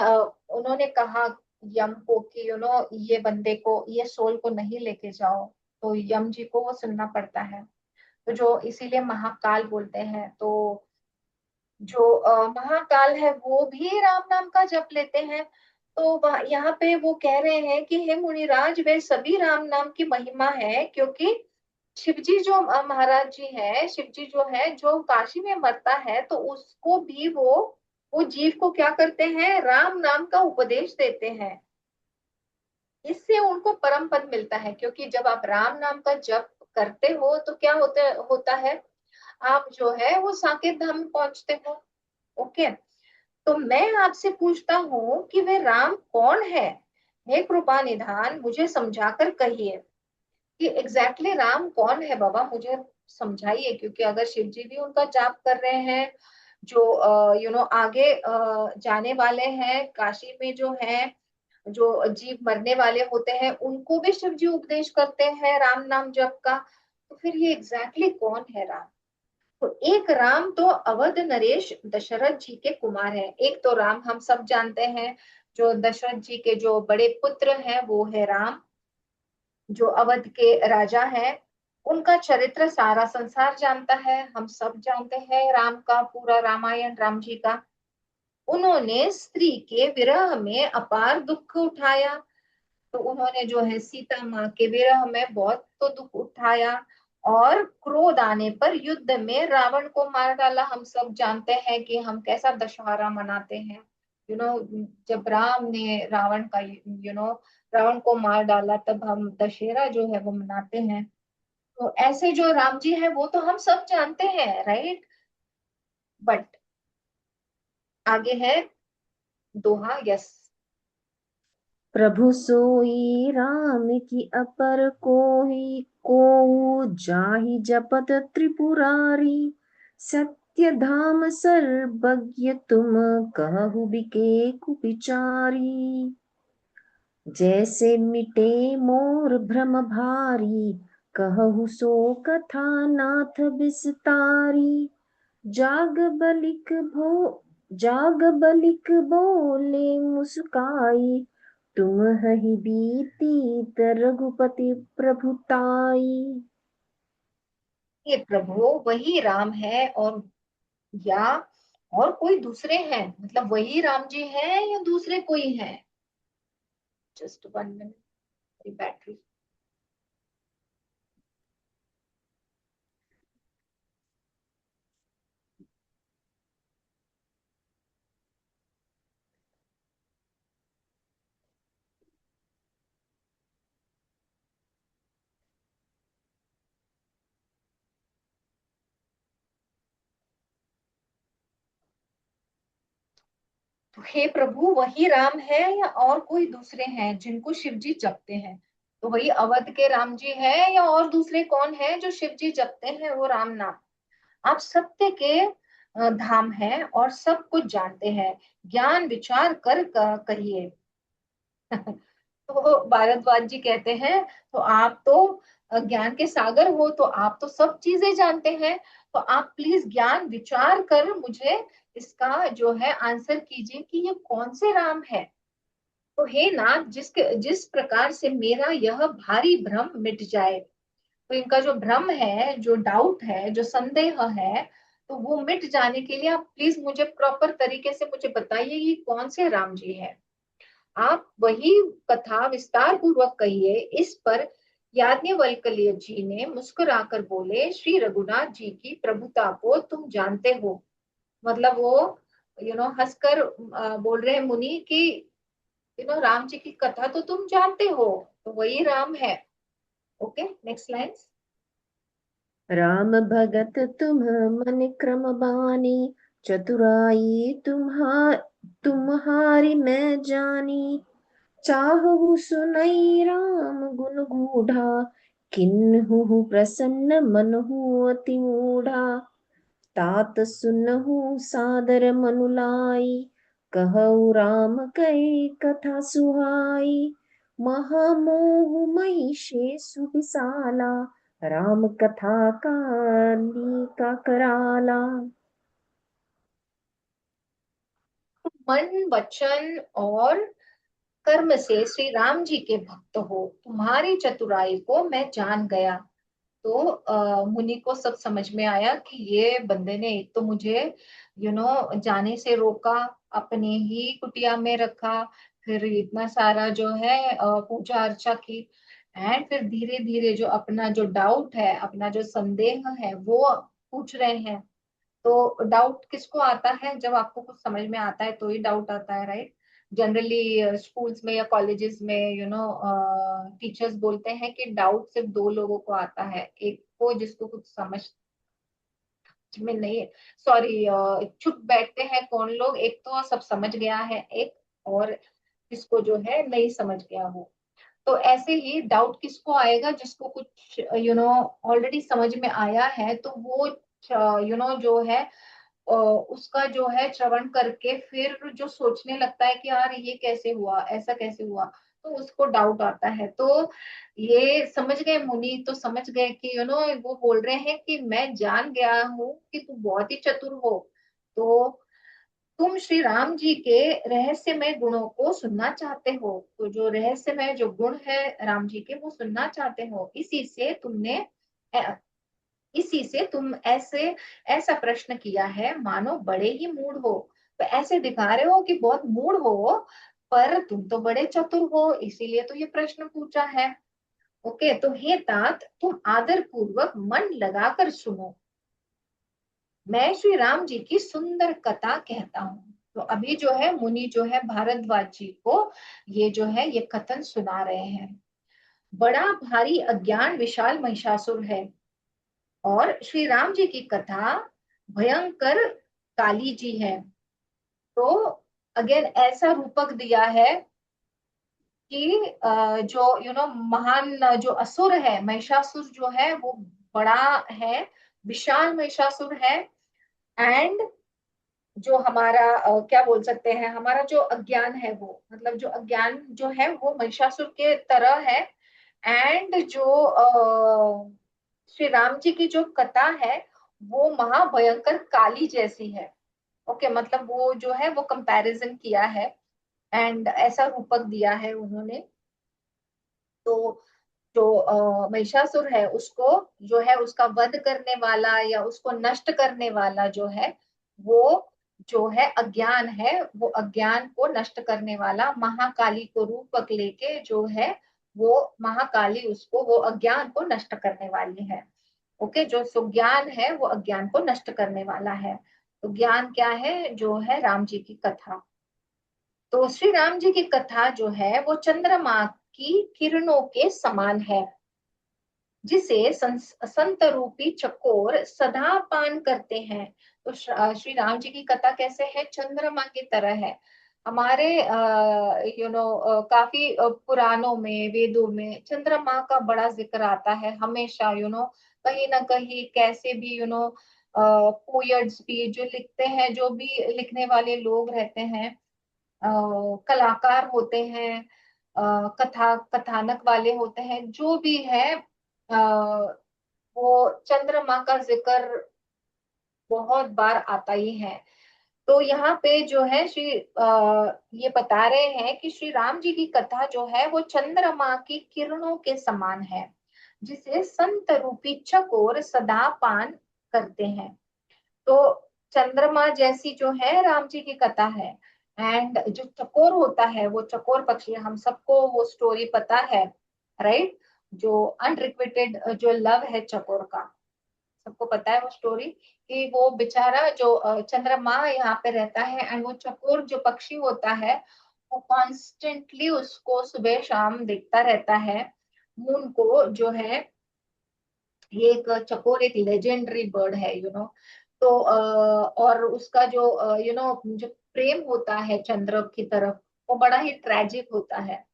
उन्होंने कहा यम को कि ये बंदे को, ये सोल को नहीं लेके जाओ, तो यम जी को वो सुनना पड़ता है। तो जो इसीलिए महाकाल बोलते हैं। तो जो महाकाल है वो भी राम नाम का जप लेते हैं। तो यहाँ पे वो कह रहे हैं कि हे मुनिराज, वे सभी राम नाम की महिमा है, क्योंकि शिवजी जो महाराज जी है, शिवजी जो है जो काशी में मरता है तो उसको भी वो जीव को क्या करते हैं, राम नाम का उपदेश देते हैं। इससे उनको परम पद मिलता है, क्योंकि जब आप राम नाम का जप करते हो तो क्या होता है, आप जो है वो साकेत धाम में पहुंचते हो। ओके। तो मैं आपसे पूछता हूँ कि वे राम कौन है। हे कृपा निधान, मुझे समझाकर कहिए कि एग्जैक्टली राम कौन है बाबा, मुझे समझाइए। क्योंकि अगर शिव जी भी उनका जाप कर रहे हैं, जो आगे जाने वाले हैं काशी में जो है, जो जीव मरने वाले होते हैं उनको भी शिव जी उपदेश करते हैं राम नाम जप का, तो फिर ये एग्जैक्टली कौन है राम। तो एक राम तो अवध नरेश दशरथ जी के कुमार है। एक तो राम हम सब जानते हैं, जो दशरथ जी के जो बड़े पुत्र हैं वो है राम, जो अवध के राजा हैं। उनका चरित्र सारा संसार जानता है, हम सब जानते हैं राम का पूरा रामायण, राम जी का। उन्होंने स्त्री के विरह में अपार दुख उठाया। तो उन्होंने जो है सीता माँ के विरह में बहुत तो दुख उठाया, और क्रोध आने पर युद्ध में रावण को मार डाला। हम सब जानते हैं कि हम कैसा दशहरा मनाते हैं। यू नो जब राम ने रावण का रावण को मार डाला, तब हम दशहरा जो है वो मनाते हैं। तो ऐसे जो राम जी है वो तो हम सब जानते हैं, राइट। बट आगे है दोहा, यस। प्रभु सोई राम की अपर कोहि को जाहि जपत त्रिपुरारी। सत्य धाम सर्वज्ञ तुम कहु बिके कुपिचारी। जैसे मिटे मोर भ्रम भारी कहु सो कथा नाथ विस्तारी। जाग बलिक भो जाग बलिक बोले मुस्काई। तुम हहि बीती रघुपति प्रभुताई। ये प्रभु वही राम है, और या और कोई दूसरे हैं, मतलब वही राम जी हैं या दूसरे कोई हैं। Just 1 minute, battery. तो हे प्रभु, वही राम है या और कोई दूसरे हैं जिनको शिव जी जपते हैं? तो वही अवध के राम जी है या और दूसरे कौन है जो शिव जी जपते हैं वो राम नाम? आप सत्य के धाम है और सब कुछ जानते हैं, ज्ञान विचार कर कहिए। तो भारद्वाज जी कहते हैं, तो आप तो ज्ञान के सागर हो, तो आप तो सब चीजें जानते हैं, तो आप प्लीज ज्ञान विचार कर मुझे इसका जो है आंसर कीजिए कि ये कौन से राम है। तो हे नाथ, जिस प्रकार से मेरा यह भारी भ्रम मिट जाए। तो इनका जो भ्रम है, जो डाउट है, जो संदेह है, तो वो मिट जाने के लिए आप प्लीज मुझे प्रॉपर तरीके से मुझे बताइए कि कौन से राम जी है। आप वही कथा विस्तार पूर्वक कहिए। इस पर याज्ञवल्क्य जी ने मुस्कुराकर बोले, श्री रघुनाथ जी की प्रभुता को तुम जानते हो। मतलब वो हंसकर बोल रहे हैं मुनि कि राम जी की कथा तो तुम जानते हो, तो वही राम है। Okay, next line. राम भगत तुम मन क्रम बानी, चतुराई तुम्हारी मैं जानी। चाहु सुनई राम गुण गूढ़ा, किन्हु प्रसन्न मनहु अति मूढ़ा। तात सुनहु सादर मनु लाई, कहु राम कई कथा सुहाई। महामोह महिषे सुविशाला, राम कथा का कराला। मन वचन और कर्म से श्री राम जी के भक्त हो, तुम्हारी चतुराई को मैं जान गया। तो मुनि को सब समझ में आया कि ये बंदे ने एक तो मुझे जाने से रोका, अपने ही कुटिया में रखा, फिर इतना सारा जो है पूजा अर्चा की, एंड फिर धीरे धीरे जो अपना जो डाउट है, अपना जो संदेह है वो पूछ रहे हैं। तो डाउट किसको आता है? जब आपको कुछ समझ में आता है तो ही डाउट आता है, राइट? जनरली स्कूल्स में या कॉलेजेस में टीचर्स बोलते हैं कि डाउट सिर्फ दो लोगों को आता है, एक को जिसको कुछ समझ में नहीं, सॉरी, चुप बैठते हैं कौन लोग, एक तो सब समझ गया है, एक और जिसको जो है नहीं समझ गया वो। तो ऐसे ही डाउट किसको आएगा? जिसको कुछ ऑलरेडी समझ में आया है, तो वो जो है उसका जो है श्रवण करके फिर जो सोचने लगता है कि यार ये कैसे हुआ, ऐसा कैसे हुआ, तो उसको डाउट आता है। तो ये समझ गए मुनि, तो समझ गए कि वो बोल रहे हैं कि मैं जान गया हूँ कि तू बहुत ही चतुर हो, तो तुम श्री राम जी के रहस्यमय गुणों को सुनना चाहते हो। तो जो रहस्यमय जो गुण है राम जी के वो सुनना चाहते हो, इसी से तुम ऐसा प्रश्न किया है, मानो बड़े ही मूड हो। तो ऐसे दिखा रहे हो कि बहुत मूड हो, पर तुम तो बड़े चतुर हो, इसीलिए तो ये प्रश्न पूछा है। ओके, तो हे तात, तुम आदर पूर्वक मन लगाकर सुनो, मैं श्री राम जी की सुंदर कथा कहता हूँ। तो अभी जो है मुनि जो है भारद्वाज जी को ये जो है ये कथन सुना रहे हैं। बड़ा भारी अज्ञान विशाल महिषासुर है, और श्री राम जी की कथा भयंकर काली जी है। तो अगेन ऐसा रूपक दिया है कि जो महान जो असुर है, महिषासुर जो है वो बड़ा है, विशाल महिषासुर है। एंड जो हमारा क्या बोल सकते हैं, हमारा जो अज्ञान है वो, मतलब जो अज्ञान जो है वो महिषासुर के तरह है। एंड जो श्री राम जी की जो कथा है वो महाभयंकर काली जैसी है। ओके, मतलब वो जो है वो कंपैरिजन किया है, एंड ऐसा रूपक दिया है उन्होंने। तो जो महिषासुर है उसको जो है उसका वध करने वाला या उसको नष्ट करने वाला जो है वो जो है अज्ञान है, वो अज्ञान को नष्ट करने वाला महाकाली को रूपक लेके जो है वो महाकाली उसको वो अज्ञान को नष्ट करने वाली है। ओके, जो सुज्ञान है वो अज्ञान को नष्ट करने वाला है। तो ज्ञान क्या है? जो है राम जी की कथा। तो श्री राम जी की कथा जो है वो चंद्रमा की किरणों के समान है, जिसे संत रूपी चकोर सदा पान करते हैं। तो श्री राम जी की कथा कैसे है? चंद्रमा की तरह है। हमारे काफी पुराणों में, वेदों में चंद्रमा का बड़ा जिक्र आता है हमेशा। कहीं ना कहीं कैसे भी पोएट्स भी जो लिखते हैं, जो भी लिखने वाले लोग रहते हैं, कलाकार होते हैं, कथानक वाले होते हैं, जो भी है, वो चंद्रमा का जिक्र बहुत बार आता ही है। तो यहाँ पे जो है ये बता रहे हैं कि श्री राम जी की कथा जो है वो चंद्रमा की किरणों के समान है, जिसे संत रूपी चकोर सदा पान करते हैं। तो चंद्रमा जैसी जो है राम जी की कथा है। एंड जो चकोर होता है, वो चकोर पक्षी, हम सबको वो स्टोरी पता है, राइट? जो अनरिक्विटेड जो लव है चकोर का, सबको पता है वो स्टोरी, कि वो बेचारा जो चंद्रमा यहाँ पे रहता है, एंड वो चकोर जो पक्षी होता है, वो कॉन्स्टेंटली उसको सुबह शाम देखता रहता है, मून को जो है। ये एक चकोर एक लेजेंडरी बर्ड है, तो और उसका जो जो प्रेम होता है चंद्र की तरफ, वो बड़ा ही ट्रेजिक होता है।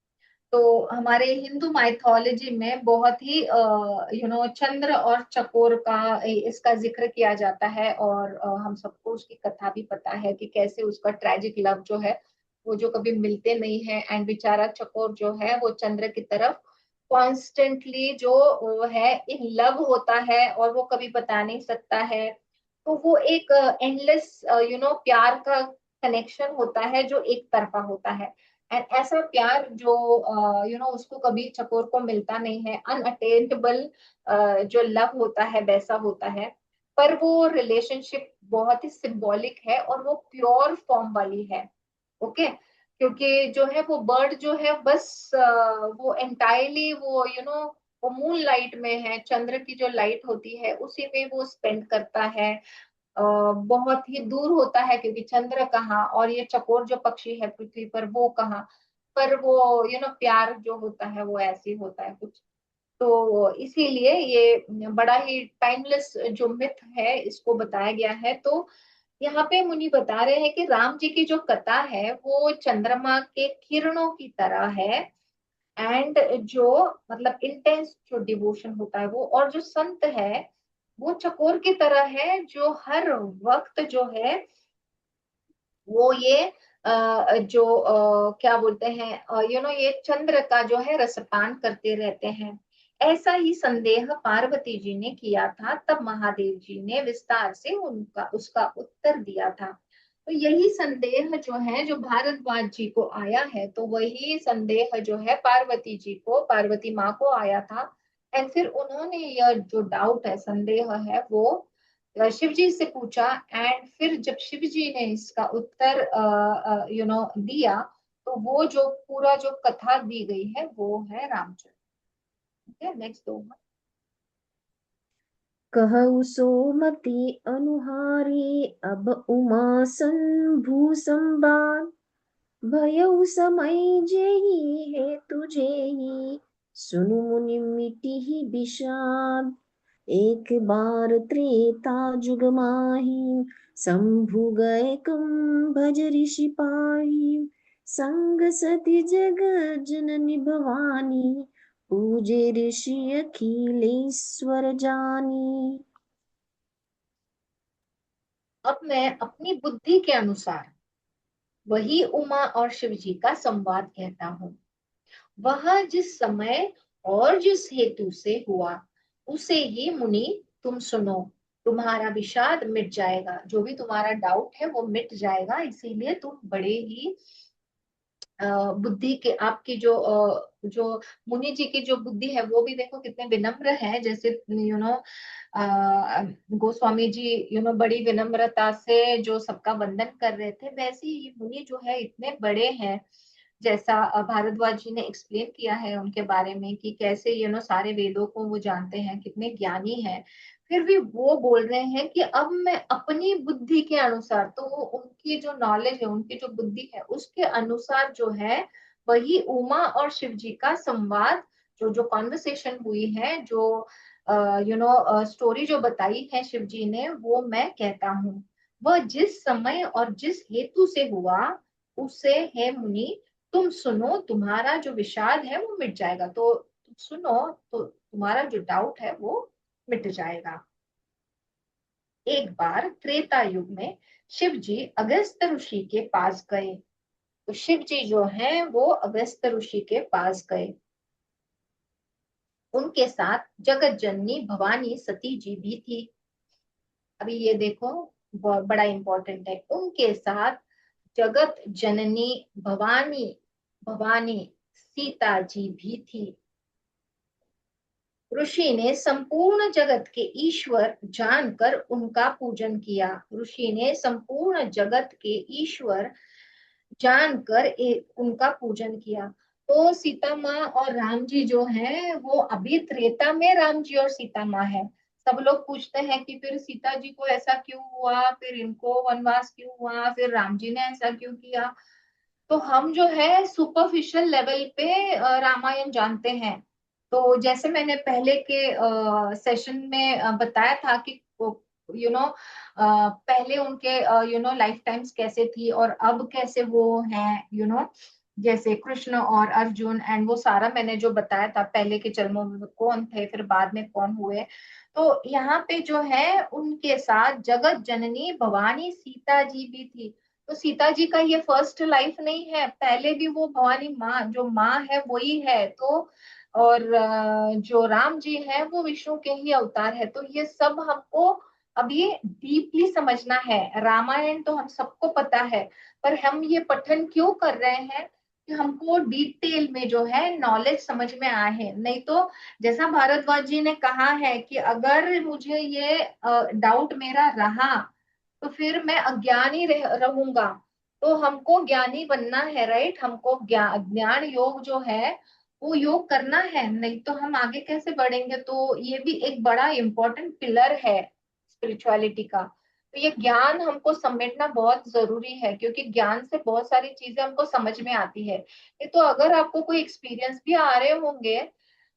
तो हमारे हिंदू माइथोलॉजी में बहुत ही चंद्र और चकोर का इसका जिक्र किया जाता है, और हम सबको उसकी कथा भी पता है कि कैसे उसका ट्रेजिक लव जो है, वो जो कभी मिलते नहीं है, एंड बेचारा चकोर जो है वो चंद्र की तरफ कॉन्स्टेंटली जो वो है इन लव होता है, और वो कभी बता नहीं सकता है। तो वो एक एंडलेस प्यार का कनेक्शन होता है, जो एक तरफा होता है। एंड ऐसा प्यार जो उसको कभी चकोर को मिलता नहीं है, अनअटेनेबल जो लव होता है वैसा होता है। पर वो रिलेशनशिप बहुत ही सिंबॉलिक है, और वो प्योर फॉर्म वाली है। ओके, क्योंकि जो है वो बर्ड जो है बस वो एंटायरली वो वो मून लाइट में है, चंद्र की जो लाइट होती है उसी में वो स्पेंड करता है। बहुत ही दूर होता है, क्योंकि चंद्र कहाँ और ये चकोर जो पक्षी है पृथ्वी पर वो कहाँ। पर वो प्यार जो होता है वो ऐसे ही होता है कुछ। तो इसीलिए ये बड़ा ही टाइमलेस जो मिथ है इसको बताया गया है। तो यहाँ पे मुनि बता रहे हैं कि राम जी की जो कथा है वो चंद्रमा के किरणों की तरह है। एंड जो मतलब इंटेंस जो डिवोशन होता है वो, और जो संत है वो चकोर की तरह है, जो हर वक्त जो है वो ये जो क्या बोलते हैं ये चंद्र का जो है रसपान करते रहते हैं। ऐसा ही संदेह पार्वती जी ने किया था, तब महादेव जी ने विस्तार से उनका उसका उत्तर दिया था। तो यही संदेह जो है जो भारद्वाज जी को आया है, तो वही संदेह जो है पार्वती जी को, पार्वती माँ को आया था। एंड फिर उन्होंने यह जो डाउट है, संदेह है, वो शिव जी से पूछा। एंड फिर जब शिव जी ने इसका उत्तर दिया, तो वो जो पूरा जो कथा दी गई है वो है रामचरित। ठीक है, नेक्स्ट दो। कहु सोमति अनुहारी अब उमा संभू संवाद भयउ समय जेहि है तुझेहि सुनु मुनि मिटिहि विषाद एक बार त्रेता जुग माही शंभु गए कुंभज ऋषि पाही संग सती जग जननी भवानी पूजे ऋषि अखिलेश्वर जानी। अब मैं अपनी बुद्धि के अनुसार वही उमा और शिव जी का संवाद कहता हूँ। वह जिस समय और जिस हेतु से हुआ, उसे ही मुनि तुम सुनो। तुम्हारा विषाद मिट जाएगा, जो भी तुम्हारा डाउट है वो मिट जाएगा। इसीलिए तुम बड़े ही बुद्धि के आपकी जो मुनि जी की जो बुद्धि है वो भी देखो कितने विनम्र है। जैसे गोस्वामी जी बड़ी विनम्रता से जो सबका वंदन कर रहे थे, वैसे ही ये मुनि जो है इतने बड़े हैं। जैसा भारद्वाज जी ने एक्सप्लेन किया है उनके बारे में कि कैसे सारे वेदों को वो जानते हैं, कितने ज्ञानी हैं। फिर भी वो बोल रहे हैं कि अब मैं अपनी बुद्धि के अनुसार, तो वो उनकी जो नॉलेज है, उनकी जो बुद्धि है उसके अनुसार जो है वही उमा और शिव जी का संवाद, जो जो कॉन्वर्सेशन हुई है, जो स्टोरी जो बताई है शिव जी ने, वो मैं कहता हूँ। वह जिस समय और जिस हेतु से हुआ, उससे हे मुनि तुम सुनो, तुम्हारा जो विषाद है वो मिट जाएगा। तो तुम सुनो तो तुम्हारा जो डाउट है वो मिट जाएगा। एक बार त्रेता युग में शिव जी अगस्त्य ऋषि के पास गए। तो शिव जी जो हैं वो अगस्त्य ऋषि के पास गए। उनके साथ जगत जननी भवानी सती जी भी थी। अभी ये देखो, बहुत बड़ा इंपॉर्टेंट है। उनके साथ जगत जननी भवानी भवानी सीता जी भी थी। ऋषि ने संपूर्ण जगत के ईश्वर जानकर उनका पूजन किया। ऋषि ने संपूर्ण जगत के ईश्वर जानकर उनका पूजन किया। तो सीता माँ और राम जी जो हैं वो अभी त्रेता में राम जी और सीता माँ है। सब लोग पूछते हैं कि फिर सीता जी को ऐसा क्यों हुआ, फिर इनको वनवास क्यों हुआ, फिर राम जी ने ऐसा क्यों किया। तो हम जो है सुपरफिशियल लेवल पे रामायण जानते हैं। तो जैसे मैंने पहले के सेशन में बताया था कि पहले उनके लाइफ टाइम्स कैसे थी और अब कैसे वो हैं, जैसे कृष्ण और अर्जुन एंड वो सारा मैंने जो बताया था पहले के जन्मों में कौन थे फिर बाद में कौन हुए। तो यहाँ पे जो है उनके साथ जगत जननी भवानी सीता जी भी थी। तो सीता जी का ये फर्स्ट लाइफ नहीं है, पहले भी वो भवानी माँ जो माँ है वही है। तो और जो राम जी है वो विष्णु के ही अवतार है। तो ये सब हमको अभी डीपली समझना है। रामायण तो हम सबको पता है, पर हम ये पठन क्यों कर रहे हैं कि हमको डिटेल में जो है नॉलेज समझ में आए। नहीं तो जैसा भारद्वाज जी ने कहा है कि अगर मुझे ये डाउट मेरा रहा तो फिर मैं अज्ञानी रहूंगा। तो हमको ज्ञानी बनना है, राइट। हमको ज्ञान योग जो है वो योग करना है, नहीं तो हम आगे कैसे बढ़ेंगे। तो ये भी एक बड़ा इंपॉर्टेंट पिलर है स्पिरिचुअलिटी का। तो ये ज्ञान हमको समेटना बहुत जरूरी है, क्योंकि ज्ञान से बहुत सारी चीजें हमको समझ में आती है। ये तो अगर आपको कोई एक्सपीरियंस भी आ रहे होंगे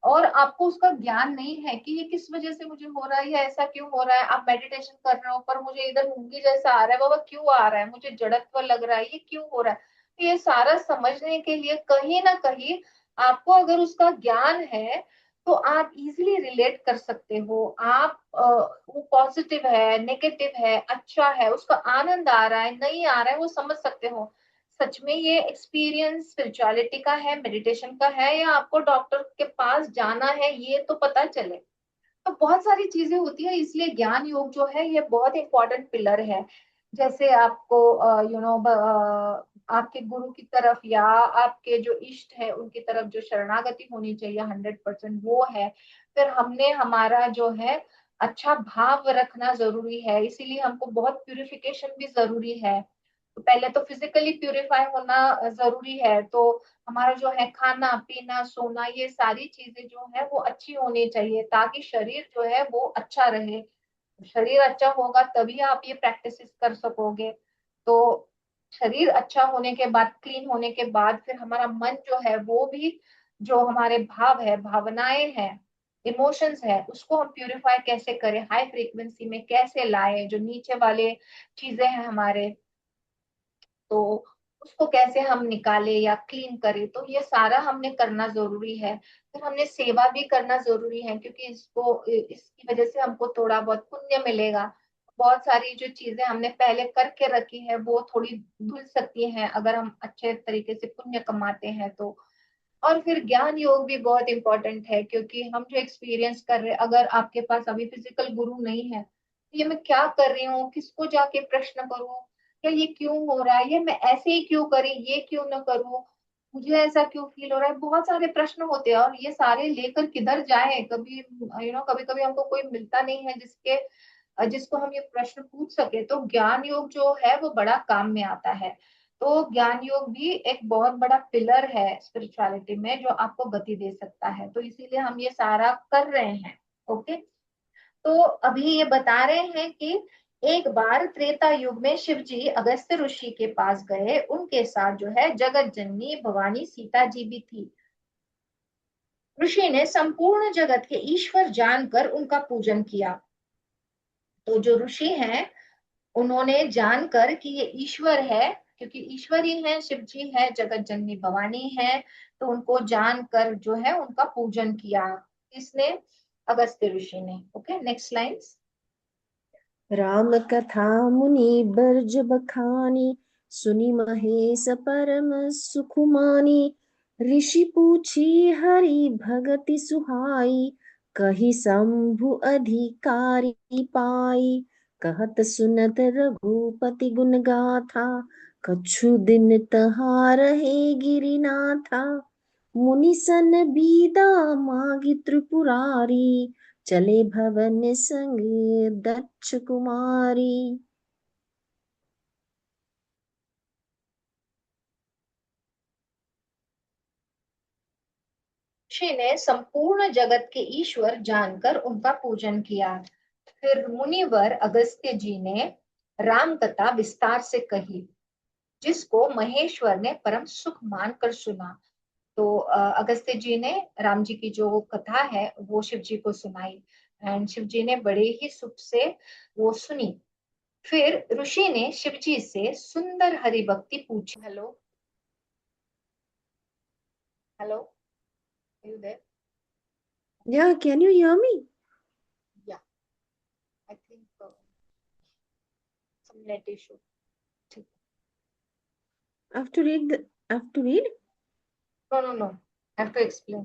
और आपको उसका ज्ञान नहीं है कि ये किस वजह से मुझे हो रहा है या ऐसा क्यों हो रहा है, आप मेडिटेशन कर रहे हो पर मुझे इधर मूंगी जैसा आ रहा है, बाबा क्यों आ रहा है, मुझे जड़त्व लग रहा है, ये क्यों हो रहा है। तो ये सारा समझने के लिए कहीं ना कहीं आपको अगर उसका ज्ञान है तो आप इजिली रिलेट कर सकते हो। आप वो पॉजिटिव है नेगेटिव है अच्छा है उसका आनंद आ रहा है नहीं आ रहा है वो समझ सकते हो। सच में ये एक्सपीरियंस स्पिरिचुअलिटी का है, मेडिटेशन का है, या आपको डॉक्टर के पास जाना है ये तो पता चले। तो बहुत सारी चीजें होती है, इसलिए ज्ञान योग जो है ये बहुत इंपॉर्टेंट पिलर है। जैसे आपको आपके गुरु की तरफ या आपके जो इष्ट है उनकी तरफ जो शरणागति होनी चाहिए 100% वो है। फिर हमने हमारा जो है अच्छा भाव रखना जरूरी है, इसीलिए हमको बहुत प्यूरिफिकेशन भी जरूरी है। तो पहले तो फिजिकली प्यूरिफाई होना जरूरी है। तो हमारा जो है खाना पीना सोना ये सारी चीजें जो है वो अच्छी होनी चाहिए ताकि शरीर जो है वो अच्छा रहे। शरीर अच्छा होगा तभी आप ये प्रैक्टिस कर सकोगे। तो शरीर अच्छा होने के बाद क्लीन होने के बाद फिर हमारा मन जो है वो भी जो हमारे भाव है भावनाएं हैं इमोशंस है उसको हम प्यूरिफाई कैसे करें, हाई फ्रीक्वेंसी में कैसे लाए, जो नीचे वाले चीजें हैं हमारे तो उसको कैसे हम निकाले या क्लीन करें। तो ये सारा हमने करना जरूरी है। फिर हमने सेवा भी करना जरूरी है, क्योंकि इसकी वजह से हमको थोड़ा बहुत पुण्य मिलेगा। बहुत सारी जो चीजें हमने पहले करके रखी है वो थोड़ी धुल सकती हैं अगर हम अच्छे तरीके से पुण्य कमाते हैं तो। और फिर ज्ञान योग भी बहुत इंपॉर्टेंट है, क्योंकि हम जो एक्सपीरियंस कर रहे हैं अगर आपके पास अभी फिजिकल गुरु नहीं है तो ये मैं क्या कर रही हूँ, किसको जाके प्रश्न करूँ, या ये क्यों हो रहा है, ये मैं ऐसे ही क्यों करी, ये क्यों ना करूँ, मुझे ऐसा क्यों फील हो रहा है, बहुत सारे प्रश्न होते हैं। और ये सारे लेकर किधर जाए, कभी कभी कभी हमको कोई मिलता नहीं है जिसको हम ये प्रश्न पूछ सके। तो ज्ञान योग जो है वो बड़ा काम में आता है। तो ज्ञान योग भी एक बहुत बड़ा पिलर है स्पिरिचुअलिटी में जो आपको गति दे सकता है। तो इसीलिए हम ये सारा कर रहे हैं। ओके। तो अभी ये बता रहे हैं कि एक बार त्रेता युग में शिव जी अगस्त्य ऋषि के पास गए। उनके साथ जो है जगत जननी भवानी सीता जी भी थी। ऋषि ने संपूर्ण जगत के ईश्वर जानकर उनका पूजन किया। तो जो ऋषि हैं उन्होंने जानकर कि ये ईश्वर है, क्योंकि ईश्वर ही है, शिव जी है, जगत जननी भवानी है, तो उनको जानकर जो है उनका पूजन किया। इसने अगस्त्य ऋषि ने। Okay, next lines. राम कथा मुनि बरज बखानी, सुनि महेश परम सुख मानी। ऋषि पूछी हरि भगति सुहाई, कही शंभु अधिकारी पाई। कहत सुनत रघुपति गुण गाथा, कछु दिन तहार है गिरिनाथा। मुनि सन बीदा मागी त्रिपुरारी, चले भवन संग दक्ष कुमारी। ऋषि ने संपूर्ण जगत के ईश्वर जानकर उनका पूजन किया। फिर मुनिवर अगस्त्य जी ने राम कथा विस्तार से कही, जिसको महेश्वर ने परम सुख मानकर सुना। तो अगस्त्य जी ने राम जी की जो कथा है वो शिव जी को सुनाई, एंड शिव जी ने बड़े ही सुख से वो सुनी। फिर ऋषि ने शिव जी से सुंदर हरि भक्ति पूछी। Hello, hello, you there? Yeah, can you hear me? Yeah, I think some net issue. ठीक। I have to read I have to read? No no no, I have to explain.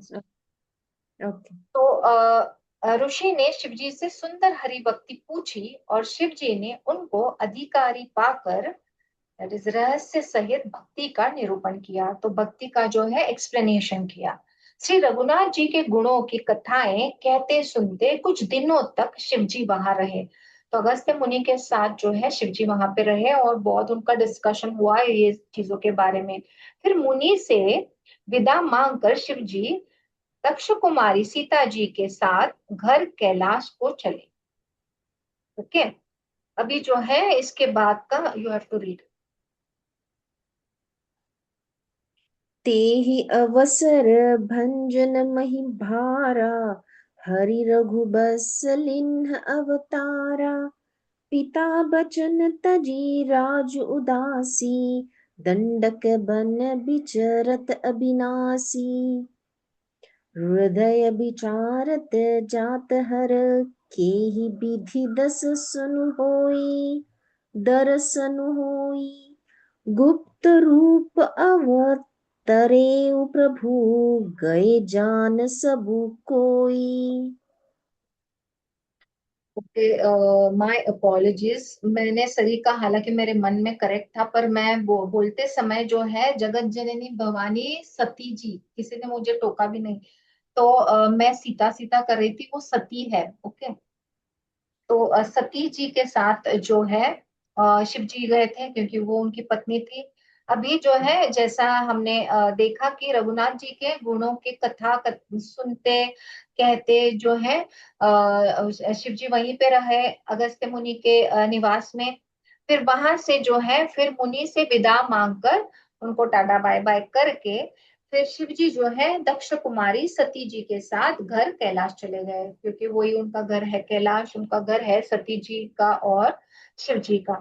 Okay. तो ऋषि ने शिव जी से सुंदर हरि भक्ति पूछी और शिव जी ने उनको अधिकारी पाकर इस रहस्य सहित भक्ति का निरूपण किया। तो भक्ति का जो है एक्सप्लेनेशन किया। श्री रघुनाथ जी के गुणों की कथाएं कहते सुनते कुछ दिनों तक शिव जी वहां रहे। तो अगस्त्य मुनि के साथ जो है शिव जी वहां पे रहे और बहुत उनका डिस्कशन हुआ ये चीजों के बारे में। फिर मुनि से विदा मांगकर शिव जी दक्ष कुमारी सीता जी के साथ घर कैलाश को चले। ओके, अभी जो है इसके बाद का यू हैव टू रीड। तेहि अवसर भंजन महि भारा, हरि रघुबसलिन्ह अवतारा। पिता बचन तजी राज उदासी, दंडक बन बिचरत अबिनासी। हृदय विचारत जात हर, केहि विधि दस सुनु होई। दर्शन होई गुप्त रूप अवतरे प्रभु, गए जान सबु कोई। ओके, माय अपॉलॉजीज, मैंने सही का हालांकि मेरे मन में करेक्ट था, पर मैं बोलते समय जो है जगत जननी भवानी सती जी, किसी ने मुझे टोका भी नहीं। तो मैं सीता सीता कर रही थी, वो सती है। ओके, तो सती जी के साथ जो है शिव जी गए थे क्योंकि वो उनकी पत्नी थी। अभी जो है जैसा हमने देखा कि रघुनाथ जी के गुणों के कथा सुनते कहते जो है शिव जी वहीं पे रहे अगस्त्य मुनि के निवास में। फिर वहां से जो है फिर मुनि से विदा मांगकर उनको टाटा बाय बाय करके फिर शिव जी जो है दक्ष कुमारी सती जी के साथ घर कैलाश चले गए, क्योंकि वही उनका घर है कैलाश, उनका घर है सती जी का और शिव जी का।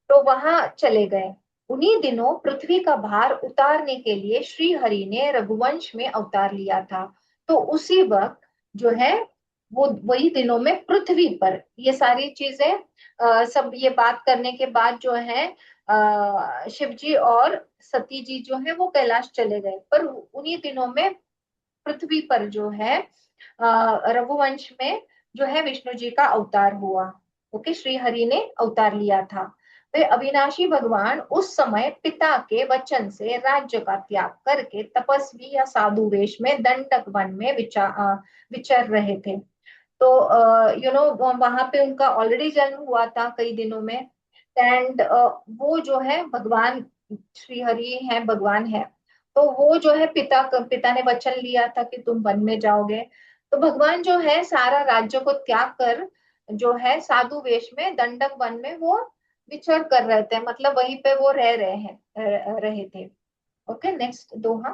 तो वहां चले गए। उन्हीं दिनों पृथ्वी का भार उतारने के लिए श्री हरि ने रघुवंश में अवतार लिया था। तो उसी वक्त जो है वो वही दिनों में पृथ्वी पर ये सारी चीजें सब ये बात करने के बाद जो है शिव जी और सती जी जो है वो कैलाश चले गए, पर उन्हीं दिनों में पृथ्वी पर जो है रघुवंश में जो है विष्णु जी का अवतार हुआ। ओके, श्री हरि ने अवतार लिया था। वे अविनाशी भगवान उस समय पिता के वचन से राज्य का त्याग करके तपस्वी या साधु वेश में दंडक वन में विचर रहे थे। तो वहां पे उनका ऑलरेडी जन्म हुआ था कई दिनों में। एंड वो जो है भगवान श्री हरि है, भगवान है। तो वो जो है पिता ने वचन लिया था कि तुम वन में जाओगे। तो भगवान जो है सारा राज्य को त्याग कर जो है साधु वेश में दंडक वन में वो विचर कर रहे थे, मतलब वहीं पे वो रहे थे। ओके, नेक्स्ट दोहा।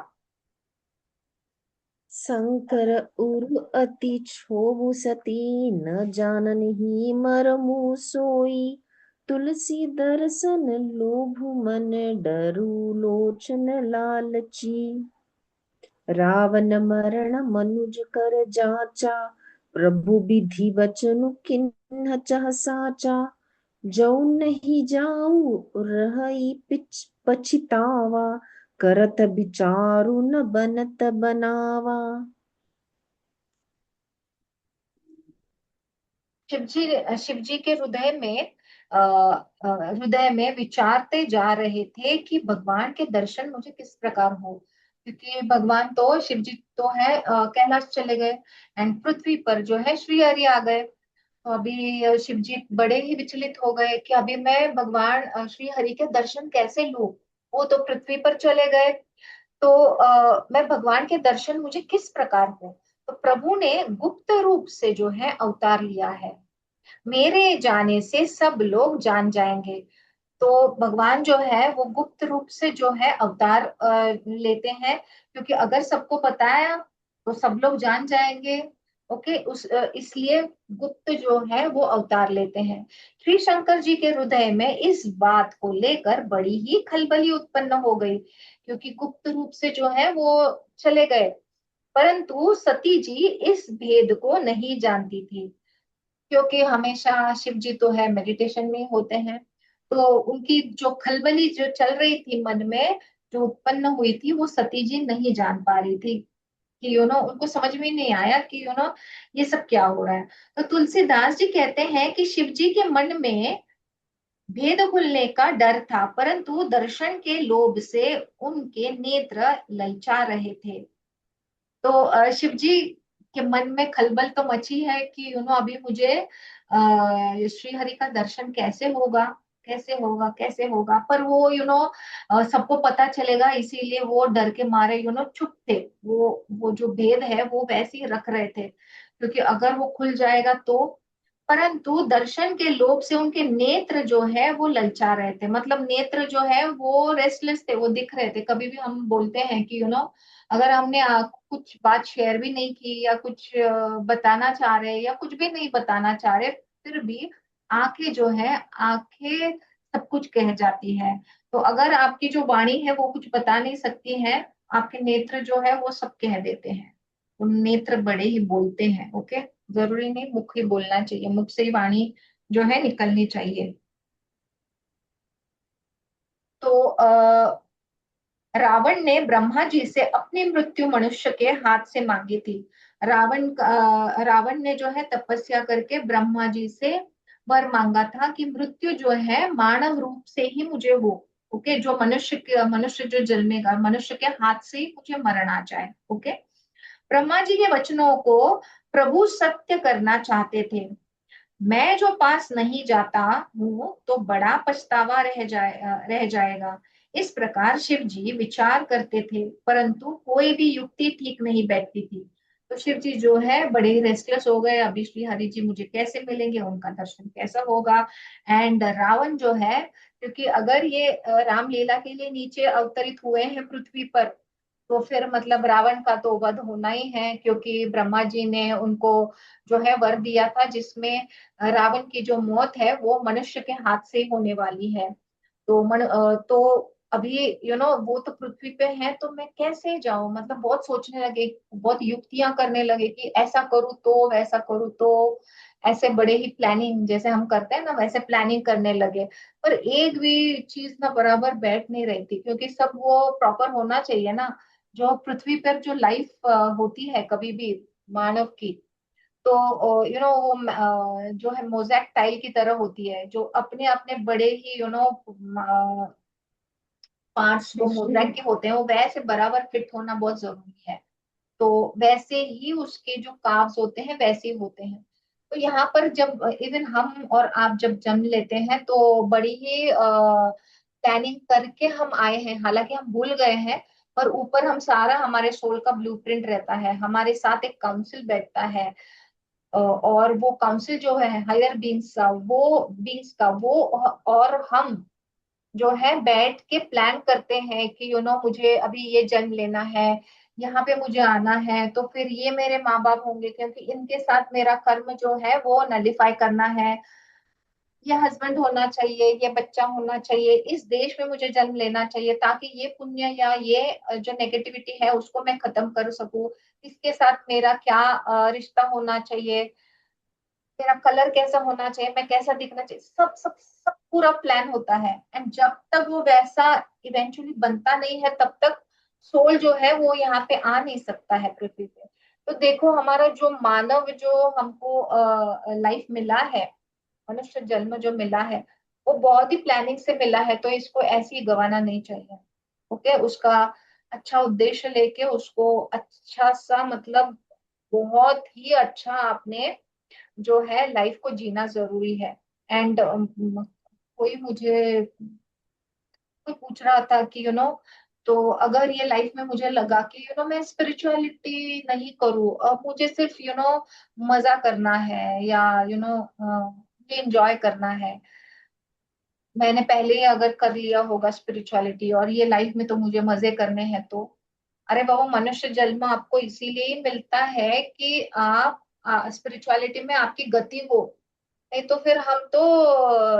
शंकर उरु अति क्षोभु सती, न जानन ही मरमु सोई। तुलसी दर्शन लोभु मन डरु लोचन लालची। रावण मरण मनुज कर जाचा, प्रभु विधि वचनु किन्ह चह साचा। जो नहीं जाऊ रही पछितावा, करत विचारु न बनत बनावा। शिव जी के हृदय में विचारते जा रहे थे कि भगवान के दर्शन मुझे किस प्रकार हो, क्योंकि भगवान तो शिव जी तो है कैलाश चले गए, एंड पृथ्वी पर जो है श्री हरि आ गए। तो अभी शिव जी बड़े ही विचलित हो गए कि अभी मैं भगवान श्री हरि के दर्शन कैसे लूं। वो तो पृथ्वी पर चले गए, तो मैं भगवान के दर्शन मुझे किस प्रकार हो। तो प्रभु ने गुप्त रूप से जो है अवतार लिया है। मेरे जाने से सब लोग जान जाएंगे। तो भगवान जो है वो गुप्त रूप से जो है अवतार लेते हैं, क्योंकि अगर सबको बताया तो सब लोग जान जाएंगे। ओके, इसलिए गुप्त जो है वो अवतार लेते हैं। श्री शंकर जी के हृदय में इस बात को लेकर बड़ी ही खलबली उत्पन्न हो गई, क्योंकि गुप्त रूप से जो है वो चले गए, परंतु सती जी इस भेद को नहीं जानती थी, क्योंकि हमेशा शिव जी तो है मेडिटेशन में होते हैं। तो उनकी जो खलबली जो चल रही थी मन में, जो उत्पन्न हुई थी, वो सती जी नहीं जान पा रही थी कि उनको समझ में नहीं आया कि ये सब क्या हो रहा है। तो तुलसीदास जी कहते हैं कि शिव जी के मन में भेद खुलने का डर था, परंतु दर्शन के लोभ से उनके नेत्र ललचा रहे थे। तो शिव जी के मन में खलबल तो मची है कि अभी मुझे श्री हरि का दर्शन कैसे होगा, कैसे होगा, कैसे होगा। पर वो सबको पता चलेगा, इसीलिए वो डर के मारे चुप थे। वो जो भेद है वो वैसे ही रख रहे थे, क्योंकि अगर वो खुल जाएगा तो। परंतु दर्शन के लोभ से उनके नेत्र जो है वो ललचा रहे थे, मतलब नेत्र जो है वो रेस्टलेस थे, वो दिख रहे थे। कभी भी हम बोलते हैं कि अगर हमने कुछ बात शेयर भी नहीं की या कुछ बताना चाह रहे या कुछ भी नहीं बताना चाह रहे, फिर भी आंखें जो है, आंखें सब कुछ कह जाती है। तो अगर आपकी जो वाणी है वो कुछ बता नहीं सकती है, आपके नेत्र जो है वो सब कह देते हैं। उन नेत्र बड़े ही बोलते हैं। ओके, जरूरी नहीं मुख ही बोलना चाहिए, मुख से ही वाणी जो है निकलनी चाहिए। तो रावण ने ब्रह्मा जी से अपनी मृत्यु मनुष्य के हाथ से मांगी थी। रावण ने जो है तपस्या करके ब्रह्मा जी से वर मांगा था कि मृत्यु जो है मानव रूप से ही मुझे हो। ओके, जो मनुष्य जो जन्मेगा, मनुष्य के हाथ से ही मुझे मरण आ जाए। ओके, ब्रह्मा जी के वचनों को प्रभु सत्य करना चाहते थे। मैं जो पास नहीं जाता हूँ तो बड़ा पछतावा रह जाएगा। इस प्रकार शिव जी विचार करते थे, परंतु कोई भी युक्ति ठीक नहीं बैठती थी। तो शिव जी जो है बड़े ही रेस्टलेस हो गए, अभी श्री हरि जी मुझे कैसे मिलेंगे, उनका दर्शन कैसा होगा। एंड रावण जो है, क्योंकि अगर ये रामलीला के लिए नीचे अवतरित हुए हैं पृथ्वी पर, तो फिर मतलब रावण का तो वध होना ही है, क्योंकि ब्रह्मा जी ने उनको जो है वर दिया था, जिसमें रावण की जो मौत है वो मनुष्य के हाथ से ही होने वाली है। तो अभी वो तो पृथ्वी पे है, तो मैं कैसे जाऊं, मतलब बहुत सोचने लगे, बहुत युक्तियां करने लगे कि ऐसा करूँ तो वैसा करूँ तो, ऐसे बड़े ही प्लानिंग जैसे हम करते हैं ना, वैसे प्लानिंग करने लगे। पर एक भी चीज ना बराबर बैठ नहीं रही थी, क्योंकि सब वो प्रॉपर होना चाहिए ना। जो पृथ्वी पर जो लाइफ होती है कभी भी मानव की, तो वो जो है मोज़ेक टाइल की तरह होती है, जो अपने अपने बड़े ही पार्ट्स जो मोज़ेक के होते हैं वो वैसे बराबर फिट होना बहुत जरूरी है। तो वैसे ही उसके जो काव्स होते हैं वैसे ही होते हैं। तो यहाँ पर जब इवन हम और आप जब जन्म लेते हैं तो बड़ी ही प्लानिंग करके हम आए हैं, हालांकि हम भूल गए हैं। पर ऊपर हम सारा हमारे सोल का ब्लूप्रिंट रहता है, हमारे साथ एक काउंसिल बैठता है। और वो काउंसिल जो है हायर बींग्स का वो और हम जो है बैठ के प्लान करते हैं कि मुझे अभी ये जन्म लेना है, यहाँ पे मुझे आना है, तो फिर ये मेरे माँ बाप होंगे, क्योंकि इनके साथ मेरा कर्म जो है वो नलिफाई करना है। ये हस्बैंड होना चाहिए, ये बच्चा होना चाहिए, इस देश में मुझे जन्म लेना चाहिए ताकि ये पुण्य या ये जो नेगेटिविटी है उसको मैं खत्म कर सकूं। इसके साथ मेरा क्या रिश्ता होना चाहिए, मेरा कलर कैसा होना चाहिए, मैं कैसा दिखना चाहिए, सब सब सब पूरा प्लान होता है। एंड जब तक वो वैसा इवेंचुअली बनता नहीं है तब तक सोल जो है वो यहाँ पे आ नहीं सकता है पृथ्वी पे। तो देखो हमारा जो मानव जो हमको लाइफ मिला है, मनुष्य जन्म जो मिला है, वो बहुत ही प्लानिंग से मिला है, तो इसको ऐसे ही गंवाना नहीं चाहिए। ओके, उसका अच्छा उद्देश्य लेके उसको अच्छा सा मतलब बहुत ही अच्छा आपने जो है लाइफ को जीना जरूरी है। एंड कोई मुझे कोई पूछ रहा था कि तो अगर ये लाइफ में मुझे लगा कि मैं स्पिरिचुअलिटी नहीं करूँ, अब मुझे सिर्फ मजा करना है या ये एंजॉय करना है, मैंने पहले ही अगर कर लिया होगा स्पिरिचुअलिटी और ये लाइफ में तो मुझे मजे करने हैं, तो अरे बाबा, मनुष्य जन्म आपको इसीलिए ही मिलता है कि आप स्पिरिचुअलिटी में आपकी गति हो। नहीं तो फिर हम तो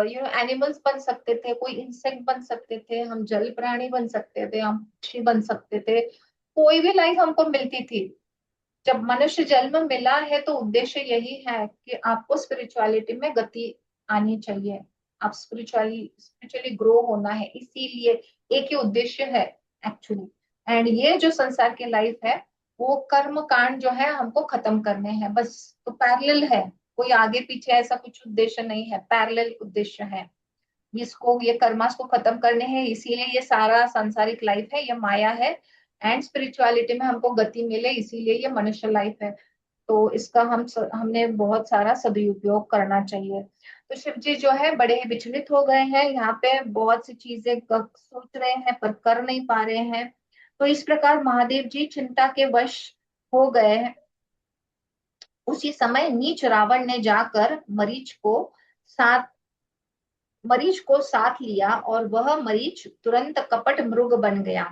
एनिमल्स बन सकते थे, कोई इंसेक्ट बन सकते थे, हम जल प्राणी बन सकते थे, हम पक्षी बन सकते थे, कोई भी लाइफ हमको मिलती थी। जब मनुष्य जन्म मिला है तो उद्देश्य यही है कि आपको स्पिरिचुअलिटी में गति आनी चाहिए, आप स्पिरिचुअली ग्रो होना है, इसीलिए एक ही उद्देश्य है एक्चुअली। एंड ये जो संसार की लाइफ है वो कर्म कांड जो है हमको खत्म करने हैं बस। तो पैरेलल है, कोई आगे पीछे ऐसा कुछ उद्देश्य नहीं है, पैरेलल उद्देश्य है। जिसको ये कर्मास को खत्म करने हैं, इसीलिए ये सारा सांसारिक लाइफ है, ये माया है। एंड स्पिरिचुअलिटी में हमको गति मिले, इसीलिए ये मनुष्य लाइफ है। तो इसका हमने बहुत सारा सदुपयोग करना चाहिए। तो शिव जी जो है बड़े ही विचलित हो गए हैं, यहाँ पे बहुत सी चीजें सोच रहे हैं पर कर नहीं पा रहे हैं। तो इस प्रकार महादेव जी चिंता के वश हो गए हैं। उसी समय नीच रावण ने जाकर साथ मरीच को साथ लिया और वह मरीच तुरंत कपट मृग बन गया।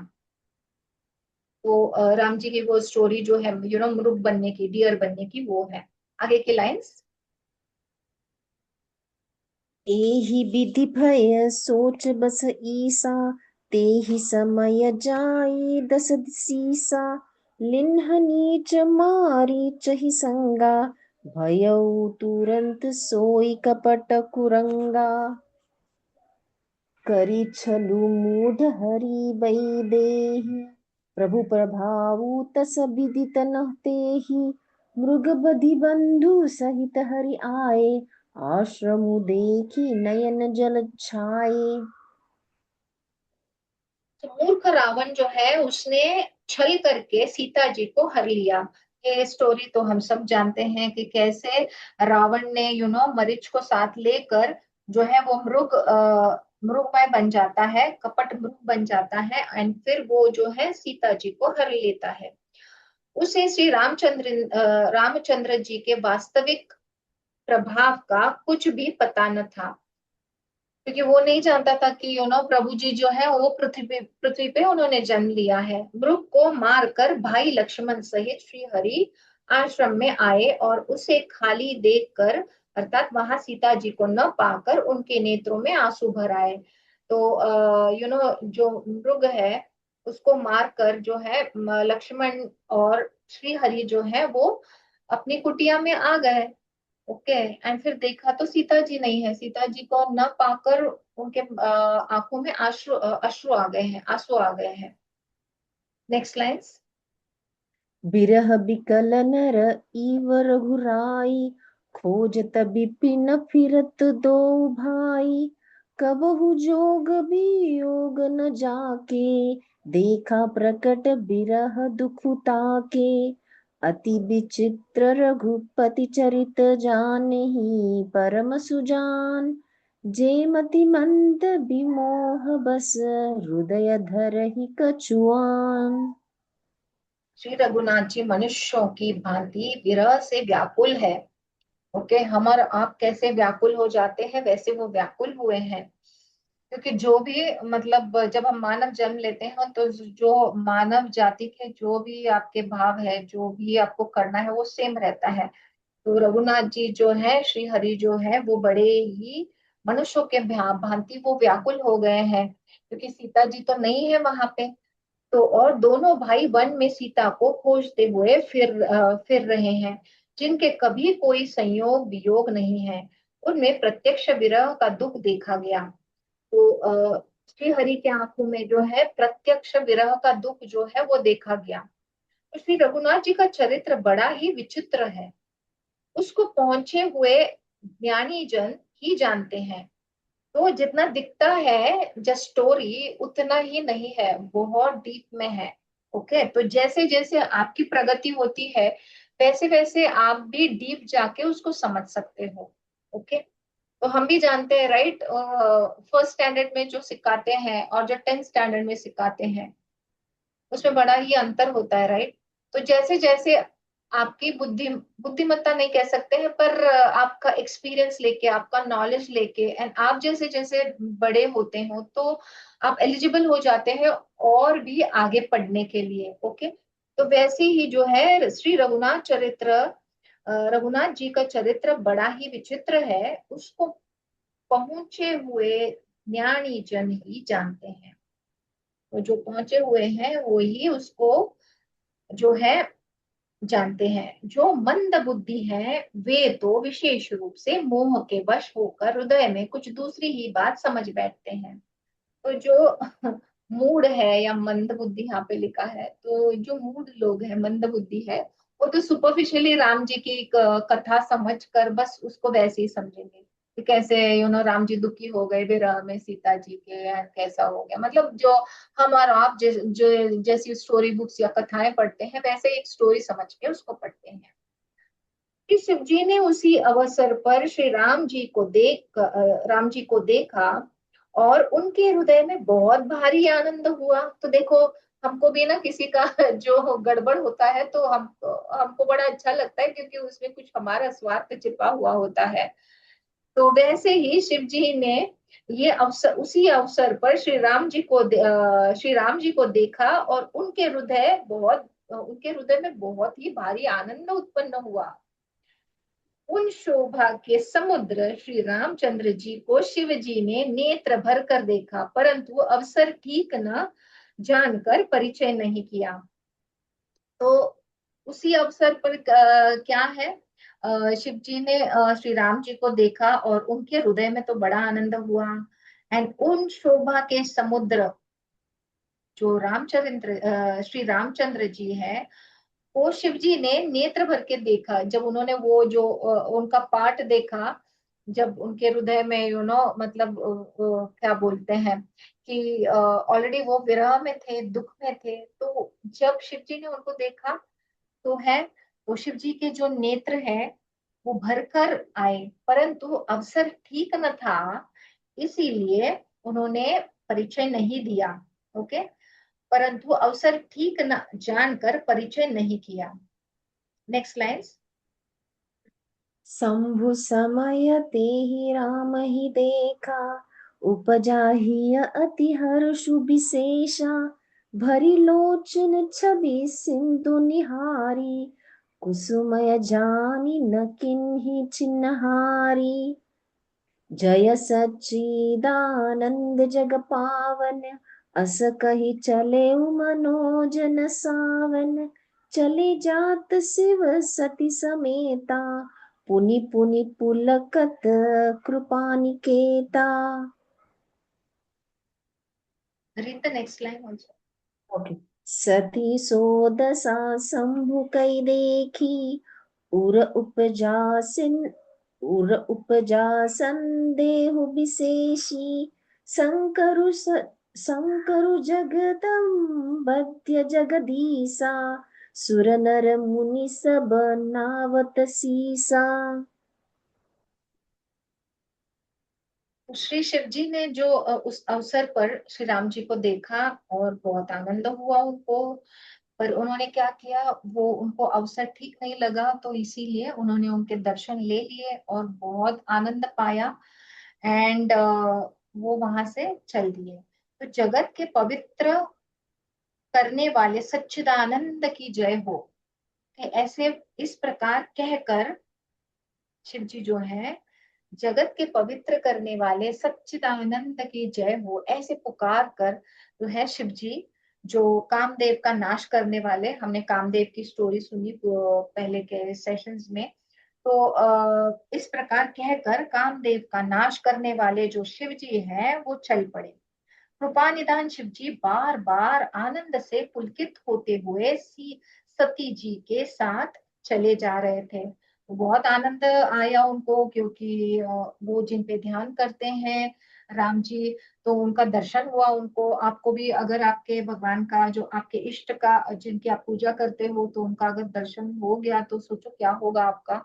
तो राम जी की वो स्टोरी जो है मृग बनने की, डियर बनने की, वो है। आगे की लाइंस। एहि विधि भय सोच बस ईसा, तेहि समय जाई दस दिसीसा। लिन्ह नीच मारी चहि संगा, भयउ तुरंत सोई कपट कुरंगा। करी छलु मूढ़ हरि बई देहि, प्रभु प्रभाऊ तस विदित न तेहि। मृग बधि बंधु सहित हरि आए, आश्रम देखी नयन जल छाए। तो मूर्ख रावण जो है उसने छल करके सीता जी को हर लिया। ये स्टोरी तो हम सब जानते हैं कि कैसे रावण ने मरीच को साथ लेकर जो है वो मृगमय बन जाता है, कपट मृग बन जाता है, एंड फिर वो जो है सीता जी को हर लेता है। उसे श्री रामचंद्र जी के वास्तविक प्रभाव का कुछ भी पता न था, क्योंकि वो नहीं जानता था कि प्रभु जी जो है वो पृथ्वी पे उन्होंने जन्म लिया है। मृग को मारकर भाई लक्ष्मण सहित श्री हरि आश्रम में आए और उसे खाली देखकर, अर्थात वहां सीता जी को न पाकर उनके नेत्रों में आंसू भर आए। तो जो मृग है उसको मारकर जो है लक्ष्मण और श्री हरि जो है वो अपनी कुटिया में आ गए। ओके, एंड फिर देखा तो सीता जी नहीं है, सीता जी को न पाकर उनके आंखों में अश्रु आ गए हैं, आंसू आ गए हैं। Next lines. बिरह बिकल नर इव रघुराई, खोजत बिपिन फिरत दो भाई। कबहु जोग बियोग न जाके, देखा प्रकट बिरह दुख ताके। अति विचित्र रघुपति चरित जानिहि, परम सुजान। जेमति मंद विमोह बस, हृदय धरहि कछुआन। श्री रघुनाथ जी मनुष्यों की भांति विरह से व्याकुल है। ओके, हम और आप कैसे व्याकुल हो जाते हैं वैसे वो व्याकुल हुए हैं। क्योंकि जो भी मतलब जब हम मानव जन्म लेते हैं तो जो मानव जाति के जो भी आपके भाव है, जो भी आपको करना है वो सेम रहता है। तो रघुनाथ जी जो है, श्री हरि जो है वो बड़े ही मनुष्यों के भांति वो व्याकुल हो गए हैं, क्योंकि सीता जी तो नहीं है वहां पे। तो और दोनों भाई वन में सीता को खोजते हुए फिर रहे हैं, जिनके कभी कोई संयोग वियोग नहीं है। उनमें प्रत्यक्ष विरह का दुख देखा गया। तो श्री हरि के आंखों में जो है प्रत्यक्ष विरह का दुख जो है वो देखा गया। तो श्री रघुनाथ जी का चरित्र बड़ा ही विचित्र है। उसको पहुंचे हुए ज्ञानी जन ही जानते हैं। तो जितना दिखता है जस्ट स्टोरी उतना ही नहीं है, बहुत डीप में है। ओके, तो जैसे जैसे आपकी प्रगति होती है वैसे वैसे आप भी डीप जाके उसको समझ सकते हो। ओके, तो हम भी जानते हैं राइट, फर्स्ट स्टैंडर्ड में जो सिखाते हैं और जो 10th स्टैंडर्ड में सिखाते हैं उसमें बड़ा ही अंतर होता है राइट। तो जैसे जैसे आपकी बुद्धिमत्ता नहीं कह सकते हैं, पर आपका एक्सपीरियंस लेके, आपका नॉलेज लेके एंड आप जैसे जैसे बड़े होते हो तो आप एलिजिबल हो जाते हैं और भी आगे पढ़ने के लिए। ओके, तो वैसे ही जो है श्री रघुनाथ चरित्र, रघुनाथ जी का चरित्र बड़ा ही विचित्र है। उसको पहुंचे हुए ज्ञानी जन ही जानते हैं। तो जो पहुंचे हुए हैं वो ही उसको जो है जानते हैं। जो मंद बुद्धि है वे तो विशेष रूप से मोह के वश होकर हृदय में कुछ दूसरी ही बात समझ बैठते हैं। तो जो मूड है या मंद बुद्धि यहाँ पे लिखा है, तो जो मूड लोग हैं, मंद बुद्धि है, वो तो सुपरफिशियली राम जी की कथा समझ कर बस उसको वैसे ही समझेंगे कि कैसे राम जी दुखी हो गए विरह में सीता जी के, या कैसा हो गया। मतलब जो हम और आप जो जैसी स्टोरी बुक्स या कथाएं पढ़ते हैं वैसे एक स्टोरी समझ के उसको पढ़ते हैं। कि शिव जी ने उसी अवसर पर श्री राम जी को देखा और उनके हृदय में बहुत भारी आनंद हुआ। तो देखो, हमको भी ना किसी का जो गड़बड़ होता है तो हमको बड़ा अच्छा लगता है, क्योंकि उसमें कुछ हमारा स्वार्थ छिपा हुआ होता है। तो वैसे ही शिव जी ने ये अवसर, उसी अवसर पर श्री राम जी को देखा और उनके हृदय में बहुत ही भारी आनंद उत्पन्न हुआ। उन शोभा के समुद्र श्री रामचंद्र जी को शिव जी ने नेत्र भर कर देखा, परंतु अवसर ठीक न जानकर परिचय नहीं किया। तो उसी अवसर पर क्या है, शिव जी ने श्री राम जी को देखा और उनके हृदय में तो बड़ा आनंद हुआ। एंड उन शोभा के समुद्र जो श्री रामचंद्र जी है, वो शिव जी ने नेत्र भर के देखा। जब उन्होंने वो जो उनका पाठ देखा, जब उनके हृदय में मतलब क्या बोलते हैं कि ऑलरेडी वो विरह में थे, दुख में थे, तो जब शिव जी ने उनको देखा तो है वो शिव जी के जो नेत्र है वो भरकर आए, परंतु अवसर ठीक न था, इसीलिए उन्होंने परिचय नहीं दिया। ओके, परंतु अवसर ठीक न जानकर परिचय नहीं किया। Next lines. शंभु समय ते ही राम ही देखा, उपजा ही अति हर्षु विशेषा, भरी लोचन छवि सिंधु निहारी, कुसुमय जानी न किन्ही चिन्हारी। जय सच्चिदानंद जग पावन, अस कही चले मनोजन सावन, चले जात शिव सती समेता, पुनि पुनि पुलकत कृपा निकेता। Read the next line also. Okay. Sati सोदसा शंभु कई देखी, उर उपजा सिन उर उपजा संदेहु विशेषी, शंकरु जगदम्बध्य जगदीसा, सुर नर मुनि सब नावत सीसा। श्री शिव जी ने जो उस अवसर पर श्री राम जी को देखा और बहुत आनंद हुआ उनको, पर उन्होंने क्या किया, वो उनको अवसर ठीक नहीं लगा, तो इसीलिए उन्होंने उनके दर्शन ले लिए और बहुत आनंद पाया। एंड वो वहां से चल दिए। तो जगत के पवित्र करने वाले सच्चिदानंद की जय हो, कि ऐसे इस प्रकार कहकर शिव जी जो है जगत के पवित्र करने वाले सच्चिदानंद की जय हो, ऐसे पुकार कर जो है शिव जी, जो कामदेव का नाश करने वाले, हमने कामदेव की स्टोरी सुनी पहले के सेशंस में। तो इस प्रकार कहकर कामदेव का नाश करने वाले जो शिव जी हैं वो चल पड़े। कृपा निधान शिव जी बार बार आनंद से पुलकित होते हुए सती जी के साथ चले जा रहे थे। तो बहुत आनंद आया उनको, क्योंकि वो जिन पे ध्यान करते हैं राम जी, तो उनका दर्शन हुआ उनको। आपको भी अगर आपके भगवान का, जो आपके इष्ट का, जिनकी आप पूजा करते हो, तो उनका अगर दर्शन हो गया तो सोचो क्या होगा आपका।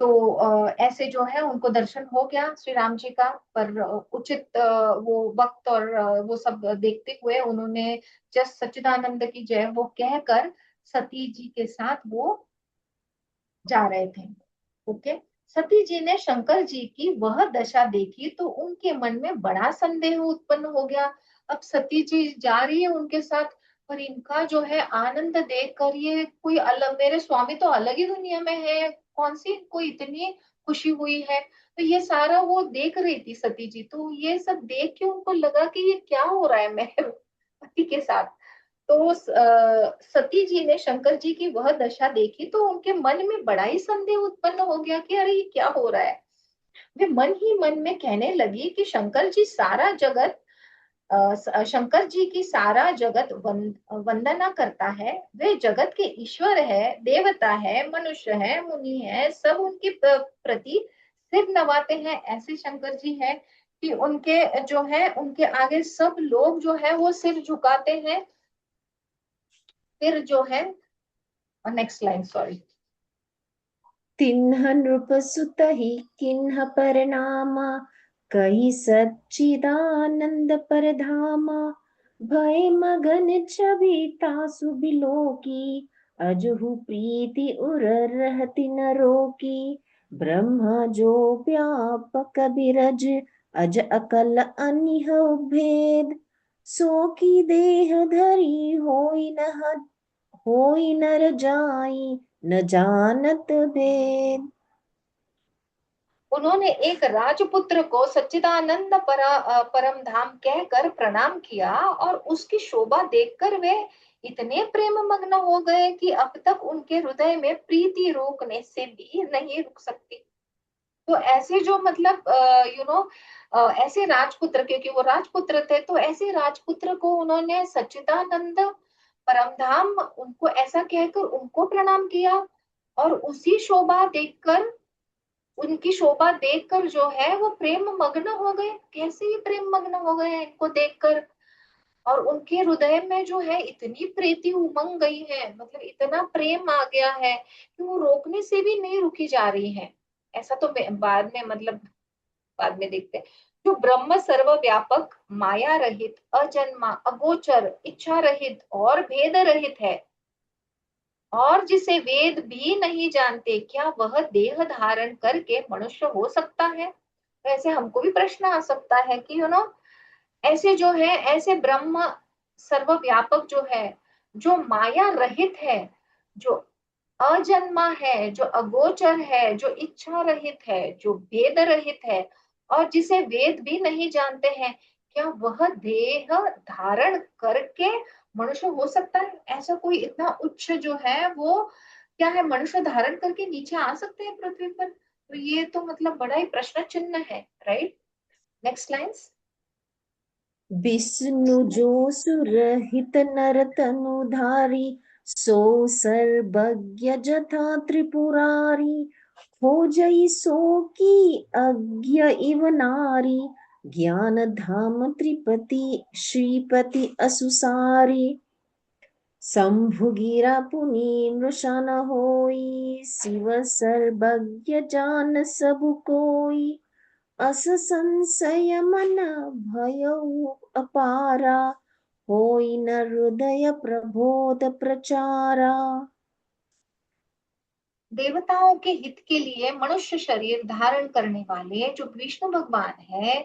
तो ऐसे जो है उनको दर्शन हो गया श्री राम जी का। पर उचित वो वक्त और वो सब देखते हुए उन्होंने जस्ट सच्चिदानंद की जय हो कहकर सती जी के साथ वो जा रहे थे। ओके। सती जी ने शंकर जी की वह दशा देखी तो उनके मन में बड़ा संदेह उत्पन्न हो गया। अब सती जी जा रही है उनके साथ, पर इनका जो है आनंद देख कर, ये कोई अलग, मेरे स्वामी तो अलग ही दुनिया में है, कौन सी इनको इतनी खुशी हुई है। तो ये सारा वो देख रही थी सती जी, तो ये सब देख के उनको लगा कि ये क्या हो रहा है मेरे पति के साथ। तो सती जी ने शंकर जी की वह दशा देखी तो उनके मन में बड़ा ही संदेह उत्पन्न हो गया कि अरे ये क्या हो रहा है। वे मन ही मन में कहने लगी कि शंकर जी सारा जगत, शंकर जी की सारा जगत वंदना करता है। वे जगत के ईश्वर है, देवता है, मनुष्य है, मुनि है, सब उनके प्रति सिर नवाते हैं। ऐसे शंकर जी है कि उनके जो है उनके आगे सब लोग जो है वो सिर झुकाते हैं। फिर जो है, नेक्स्ट लाइन, सॉरी। तिन्ह नृप सुत ही किन्ह परनामा, कही सच्चिदानंद परधामा। भय मगन छवि तासु बिलोकी, अजहु प्रीति उर रहति न रोकी। ब्रह्मा जो व्यापक बिरज, अज अकल अनिह भेद। सो की देह धरी होई नर जाई, न जानत भेद। उन्होंने एक राजपुत्र को सच्चिदानंद परम धाम कहकर प्रणाम किया और उसकी शोभा देखकर वे इतने प्रेम मग्न हो गए कि अब तक उनके हृदय में प्रीति रोकने से भी नहीं रुक सकती। तो ऐसे जो मतलब ऐसे राजपुत्र, क्योंकि वो राजपुत्र थे, तो ऐसे राजपुत्र को उन्होंने सच्चिदानंद परमधाम, उनको ऐसा कहकर उनको प्रणाम किया। और उसी शोभा देखकर, उनकी शोभा देखकर जो है वो प्रेम मग्न हो गए। कैसे ही प्रेम मग्न हो गए हैं इनको देखकर। और उनके हृदय में जो है इतनी प्रीति उमंग गई है, मतलब इतना प्रेम आ गया है कि वो रोकने से भी नहीं रुकी जा रही है। ऐसा तो बाद में, मतलब बाद में देखते हैं। जो ब्रह्म सर्वव्यापक, माया रहित, अजन्मा, अगोचर, इच्छा रहित और भेद रहित है, और जिसे वेद भी नहीं जानते, क्या वह देह धारण करके मनुष्य हो सकता है। तो ऐसे हमको भी प्रश्न आ सकता है कि ऐसे जो है, ऐसे ब्रह्म सर्वव्यापक जो है, जो माया रहित है, जो अजन्मा है, जो अगोचर है, जो इच्छा रहित है, जो भेद रहित है, और जिसे वेद भी नहीं जानते हैं, क्या वह देह धारण करके मनुष्य हो सकता है। ऐसा कोई इतना उच्च जो है वो क्या है, मनुष्य धारण करके नीचे आ सकते हैं पृथ्वी पर। तो ये तो मतलब बड़ा ही प्रश्न चिन्ह है, राइट। Next lines. विष्णु जो सुरहित नर तनुधारी, सो सर्वज्ञ जथा त्रिपुरारी। खोजई सो की अज्ञ इव नारी, ज्ञान धाम त्रिपति श्रीपति असुसारी। शंभु गिरा पुनि मृषा न होई, शिव सर्वज्ञ जान सब कोई। अस संशय मन भयउ अपारा, होई न हृदय प्रबोध प्रचारा। देवताओं के हित के लिए मनुष्य शरीर धारण करने वाले जो विष्णु भगवान है,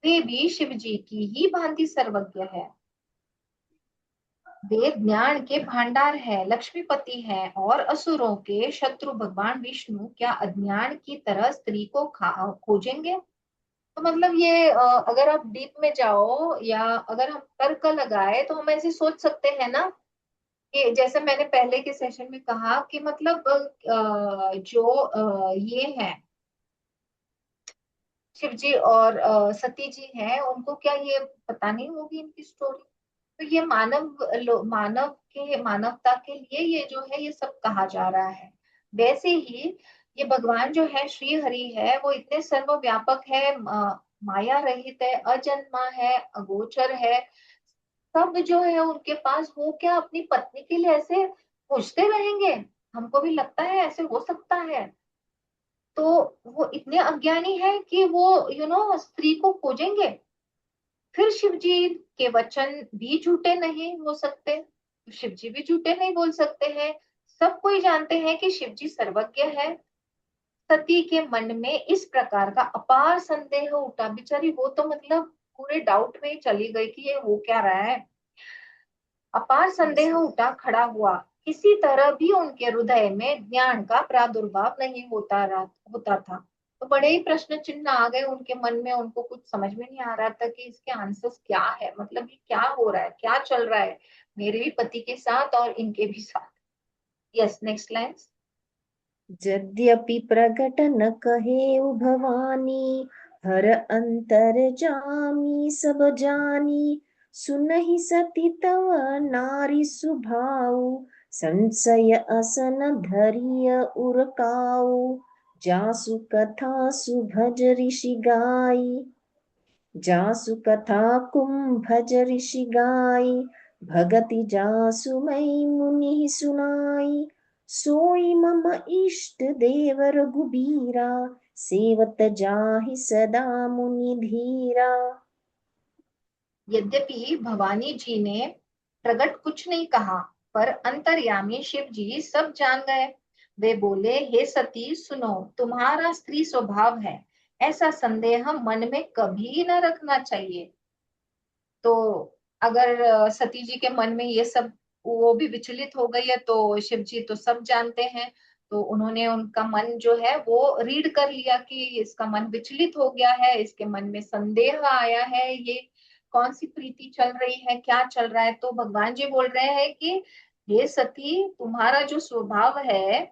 वे भी शिव जी की ही भांति सर्वज्ञ है। वे ज्ञान के भंडार है, लक्ष्मीपति है, और असुरों के शत्रु भगवान विष्णु क्या अज्ञान की तरह स्त्री को खोजेंगे? तो मतलब ये अगर आप डीप में जाओ या अगर हम तर्क लगाए तो हम ऐसे सोच सकते हैं ना कि जैसे मैंने पहले के सेशन में कहा कि मतलब जो ये है शिव जी और सती जी हैं, उनको क्या ये पता नहीं होगी इनकी स्टोरी? तो ये मानवता के लिए ये जो है ये सब कहा जा रहा है। वैसे ही ये भगवान जो है श्री हरि है, वो इतने सर्वव्यापक है, माया रहित है, अजन्मा है, अगोचर है। सब जो है उनके पास, वो क्या अपनी पत्नी के लिए ऐसे पूछते रहेंगे? हमको भी लगता है ऐसे हो सकता है। तो वो इतने अज्ञानी है कि वो स्त्री को खोजेंगे? फिर शिव जी के वचन भी झूठे नहीं हो सकते, शिव जी भी झूठे नहीं बोल सकते हैं। सब कोई जानते हैं कि शिव जी सर्वज्ञ है। सती के मन में इस प्रकार का अपार संदेह उठा, बेचारी वो तो मतलब पूरे डाउट में ही चली गई कि ये हो क्या रहा है। अपार संदेह जी। उठा खड़ा हुआ, किसी तरह भी उनके हृदय में ज्ञान का प्रादुर्भाव नहीं होता था। तो बड़े ही प्रश्न चिन्ह आ गए उनके मन में, उनको कुछ समझ में नहीं आ रहा था कि इसके आंसर्स क्या है, मतलब ये क्या हो रहा है, क्या चल रहा है मेरे भी पति के साथ और इनके भी साथ। Yes, next line. यद्यपि प्रकट न कहे भवानी, हर अंतर जामी सब जानी। सुनहि सती तव नारी सुभाव, संशय असन धरिय उरकाऊ। जासु कथा सुभज ऋषि गाई, जासु कथा कुंभज ऋषि गाई। भगति जासु मई मुनि सुनाई, सोई मम इष्ट देव रघुबीरा। सेवत जाहि सदा मुनि धीरा। यद्यपि भवानी जी ने प्रकट कुछ नहीं कहा, पर अंतर्यामी शिव जी सब जान गए। वे बोले, हे सती सुनो, तुम्हारा स्त्री स्वभाव है, ऐसा संदेह मन में कभी न रखना चाहिए। तो अगर सती जी के मन में ये सब, वो भी विचलित हो गई है, तो शिव जी तो सब जानते हैं। तो उन्होंने उनका मन जो है वो रीड कर लिया कि इसका मन विचलित हो गया है, इसके मन में संदेह आया है, ये कौन सी प्रीति चल रही है, क्या चल रहा है। तो भगवान जी बोल रहे हैं कि ये सती, तुम्हारा जो स्वभाव है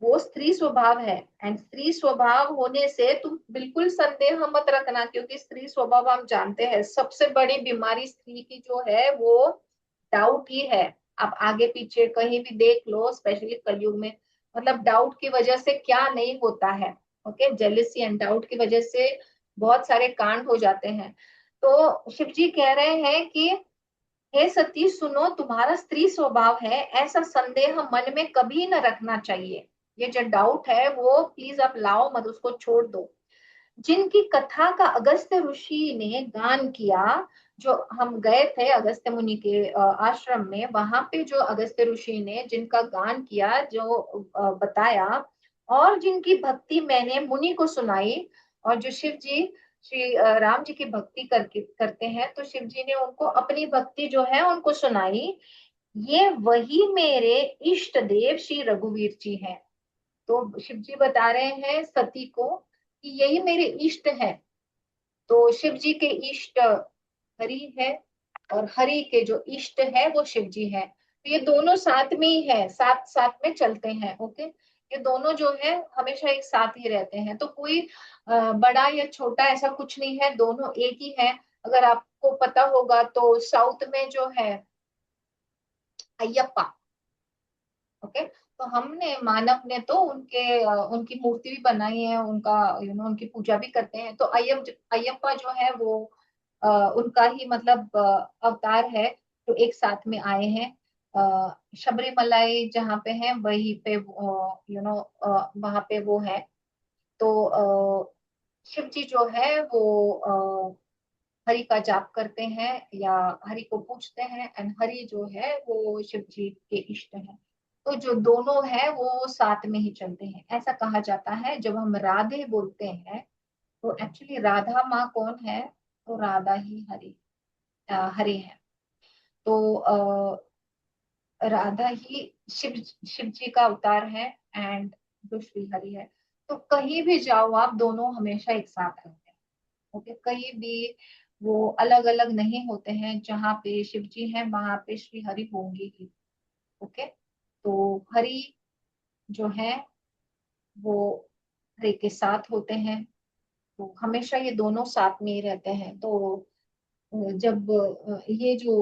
वो स्त्री स्वभाव है, एंड स्त्री स्वभाव होने से तुम बिल्कुल संदेह मत रखना, क्योंकि स्त्री स्वभाव हम जानते हैं सबसे बड़ी बीमारी स्त्री की जो है वो डाउट ही है। आप आगे पीछे कहीं भी देख लो, स्पेशली कलयुग में, मतलब डाउट की वजह से क्या नहीं होता है। ओके, जेलिसी एंड डाउट की वजह से बहुत सारे कांड हो जाते हैं। तो शिव जी कह रहे हैं कि हे सती सुनो, तुम्हारा स्त्री स्वभाव है, ऐसा संदेह मन में कभी न रखना चाहिए। ये जो डाउट है वो प्लीज आप लाओ मत, उसको छोड़ दो। जिनकी कथा का अगस्त्य ऋषि ने गान किया, जो हम गए थे अगस्त्य मुनि के आश्रम में, वहां पे जो अगस्त्य ऋषि ने जिनका गान किया, जो बताया, और जिनकी भक्ति मैंने मुनि को सुनाई, और जो शिव जी श्री राम जी की भक्ति करते हैं, तो शिव जी ने उनको अपनी भक्ति जो है उनको सुनाई। ये वही मेरे इष्ट देव श्री रघुवीर जी हैं। तो शिव जी बता रहे हैं सती को कि यही मेरे इष्ट है। तो शिव जी के इष्ट हरि है, और हरि के जो इष्ट है वो शिव जी है। तो ये दोनों साथ में ही है, साथ साथ में चलते हैं। ओके, ये दोनों जो है हमेशा एक साथ ही रहते हैं। तो कोई बड़ा या छोटा ऐसा कुछ नहीं है, दोनों एक ही है। अगर आपको पता होगा तो साउथ में जो है अयप्पा, ओके, तो हमने मानव ने तो उनकी मूर्ति भी बनाई है, उनका उनकी पूजा भी करते हैं। तो अयप्पा जो है वो अ, उनका ही मतलब अवतार है, जो एक साथ में आए हैं। शबरीमलाई जहाँ पे है वहीं पे वहां पे वो है। तो शिव जी जो है वो हरि का जाप करते हैं या हरि को पूछते हैं, एंड हरि जो है वो शिव जी के इष्ट है। तो जो दोनों है वो साथ में ही चलते हैं। ऐसा कहा जाता है जब हम राधे बोलते हैं, तो एक्चुअली राधा माँ कौन है? तो राधा ही हरि है। तो राधा ही शिव जी का अवतार है, एंड जो श्री हरि है। तो कहीं भी जाओ आप, दोनों हमेशा एक साथ रहते हैं। ओके, कहीं भी वो अलग अलग नहीं होते हैं। जहाँ पे शिव जी हैं वहां पे श्री हरि होंगे ही। ओके, तो हरि जो है वो हरि के साथ होते हैं। तो हमेशा ये दोनों साथ में ही रहते हैं। तो जब ये जो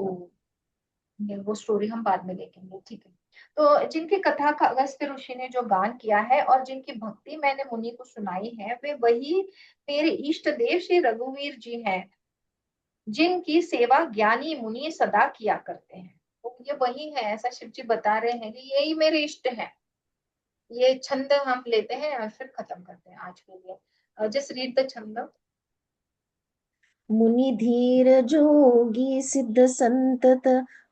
वो स्टोरी हम बाद में देखेंगे, ठीक है। तो जिनकी कथा का अगस्त्य ऋषि ने जो गान किया है और जिनकी भक्ति मैंने मुनि को सुनाई है, वे वही मेरे इष्ट देव श्री रघुवीर जी हैं, जिनकी सेवा ज्ञानी मुनि सदा किया करते हैं। तो ये वही है, ऐसा शिव जी बता रहे हैं कि यही मेरे इष्ट हैं। ये छंद हम लेते हैं और फिर खत्म करते हैं आज के लिए। जस्ट रीड द छंद। मुनि धीर जोगी सिद्ध संतत,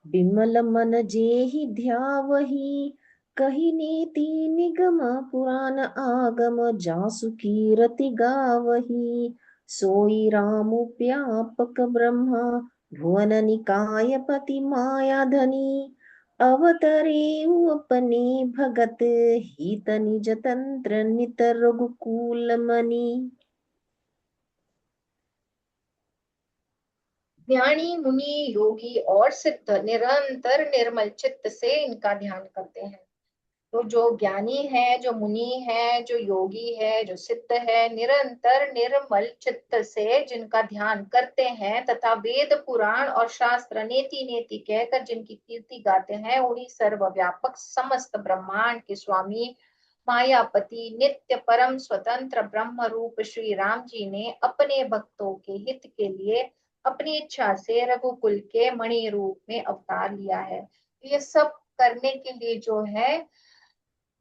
बिमल मन जेहि ध्यावहि। कही नीति निगम पुराण आगम, जासु कीरति गावही। सोई राम व्यापक ब्रह्मा, भुवन निकाय पति माया धनी। अवतरे अपने भगत, हित निज तंत्र नित रघुकुल मनि। ज्ञानी मुनि योगी और सिद्ध निरंतर निर्मल चित्त से इनका ध्यान करते हैं। तो जो ज्ञानी है, जो मुनि है, जो योगी है, जो सिद्ध है, निरंतर निर्मल चित्त से जिनका ध्यान करते हैं तथा वेद पुराण और शास्त्र नेति नेति कहकर जिनकी कीर्ति गाते हैं, उन्हीं सर्वव्यापक समस्त ब्रह्मांड के स्वामी मायापति नित्य परम स्वतंत्र ब्रह्म रूप श्री राम जी ने अपने भक्तों के हित के लिए अपनी इच्छा से रघुकुल के मणि रूप में अवतार लिया है। ये सब करने के लिए जो है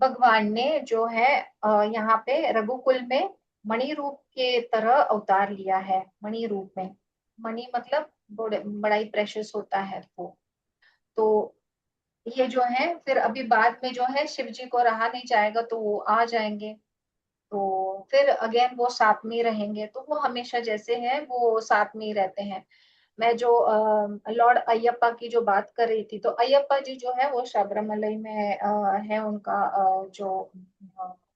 भगवान ने जो है यहाँ पे रघुकुल में मणि रूप के तरह अवतार लिया है। मणि रूप में, मणि मतलब बड़ा ही प्रेशियस होता है वो। तो ये जो है फिर अभी बाद में जो है शिव जी को रहा नहीं जाएगा तो वो आ जाएंगे। तो फिर अगेन वो साथ में ही रहेंगे। तो वो हमेशा जैसे है वो साथ में ही रहते हैं। मैं जो लॉर्ड अयप्पा की जो बात कर रही थी, तो अयप्पा जी जो है वो शबरमलई में है उनका जो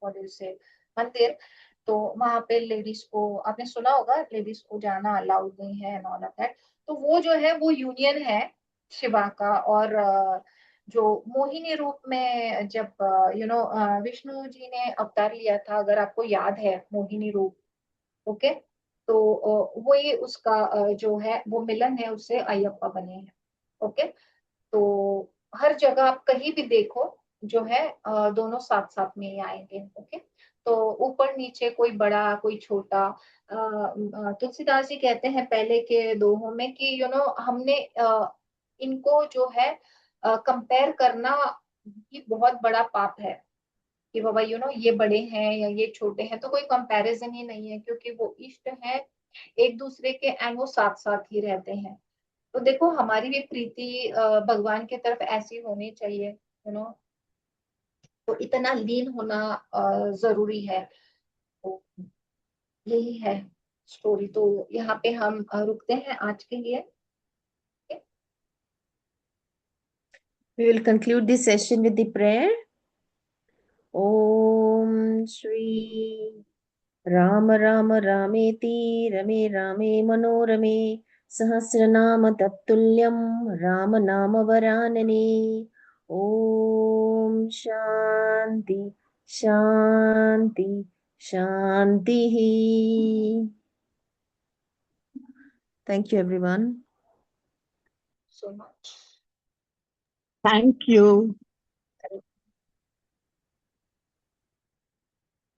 से मंदिर। तो वहां पे लेडीज को आपने सुना होगा, लेडीज को जाना अलाउड नहीं है एंड ऑल ऑफ दैट। तो वो जो है वो यूनियन है शिवा का। और जो मोहिनी रूप में जब विष्णु जी ने अवतार लिया था, अगर आपको याद है मोहिनी रूप। ओके, तो वही उसका जो है वो मिलन है, उससे अयप्पा बने हैं। ओके, तो हर जगह आप कहीं भी देखो जो है दोनों साथ साथ में ही आएंगे। ओके, तो ऊपर नीचे कोई बड़ा कोई छोटा। तुलसीदास जी कहते हैं पहले के दोहों में कि हमने इनको जो है कंपेयर करना ही बहुत बड़ा पाप है। कि बाबा ये बड़े हैं या ये छोटे हैं, तो कोई कंपैरिजन ही नहीं है, क्योंकि वो इष्ट है एक दूसरे के एंड वो साथ साथ ही रहते हैं। तो देखो हमारी भी प्रीति भगवान की तरफ ऐसी होनी चाहिए। तो इतना लीन होना जरूरी है। तो यही है स्टोरी। तो यहाँ पे हम रुकते हैं आज के लिए। We will conclude this session with the prayer. Om Shri Ram Ram Rameti Rame Rame Manorame Sahasranama Taptulyam Ram Nama Varanane. Om Shanti Shanti Shanti. Thank you, everyone. So much. Thank you.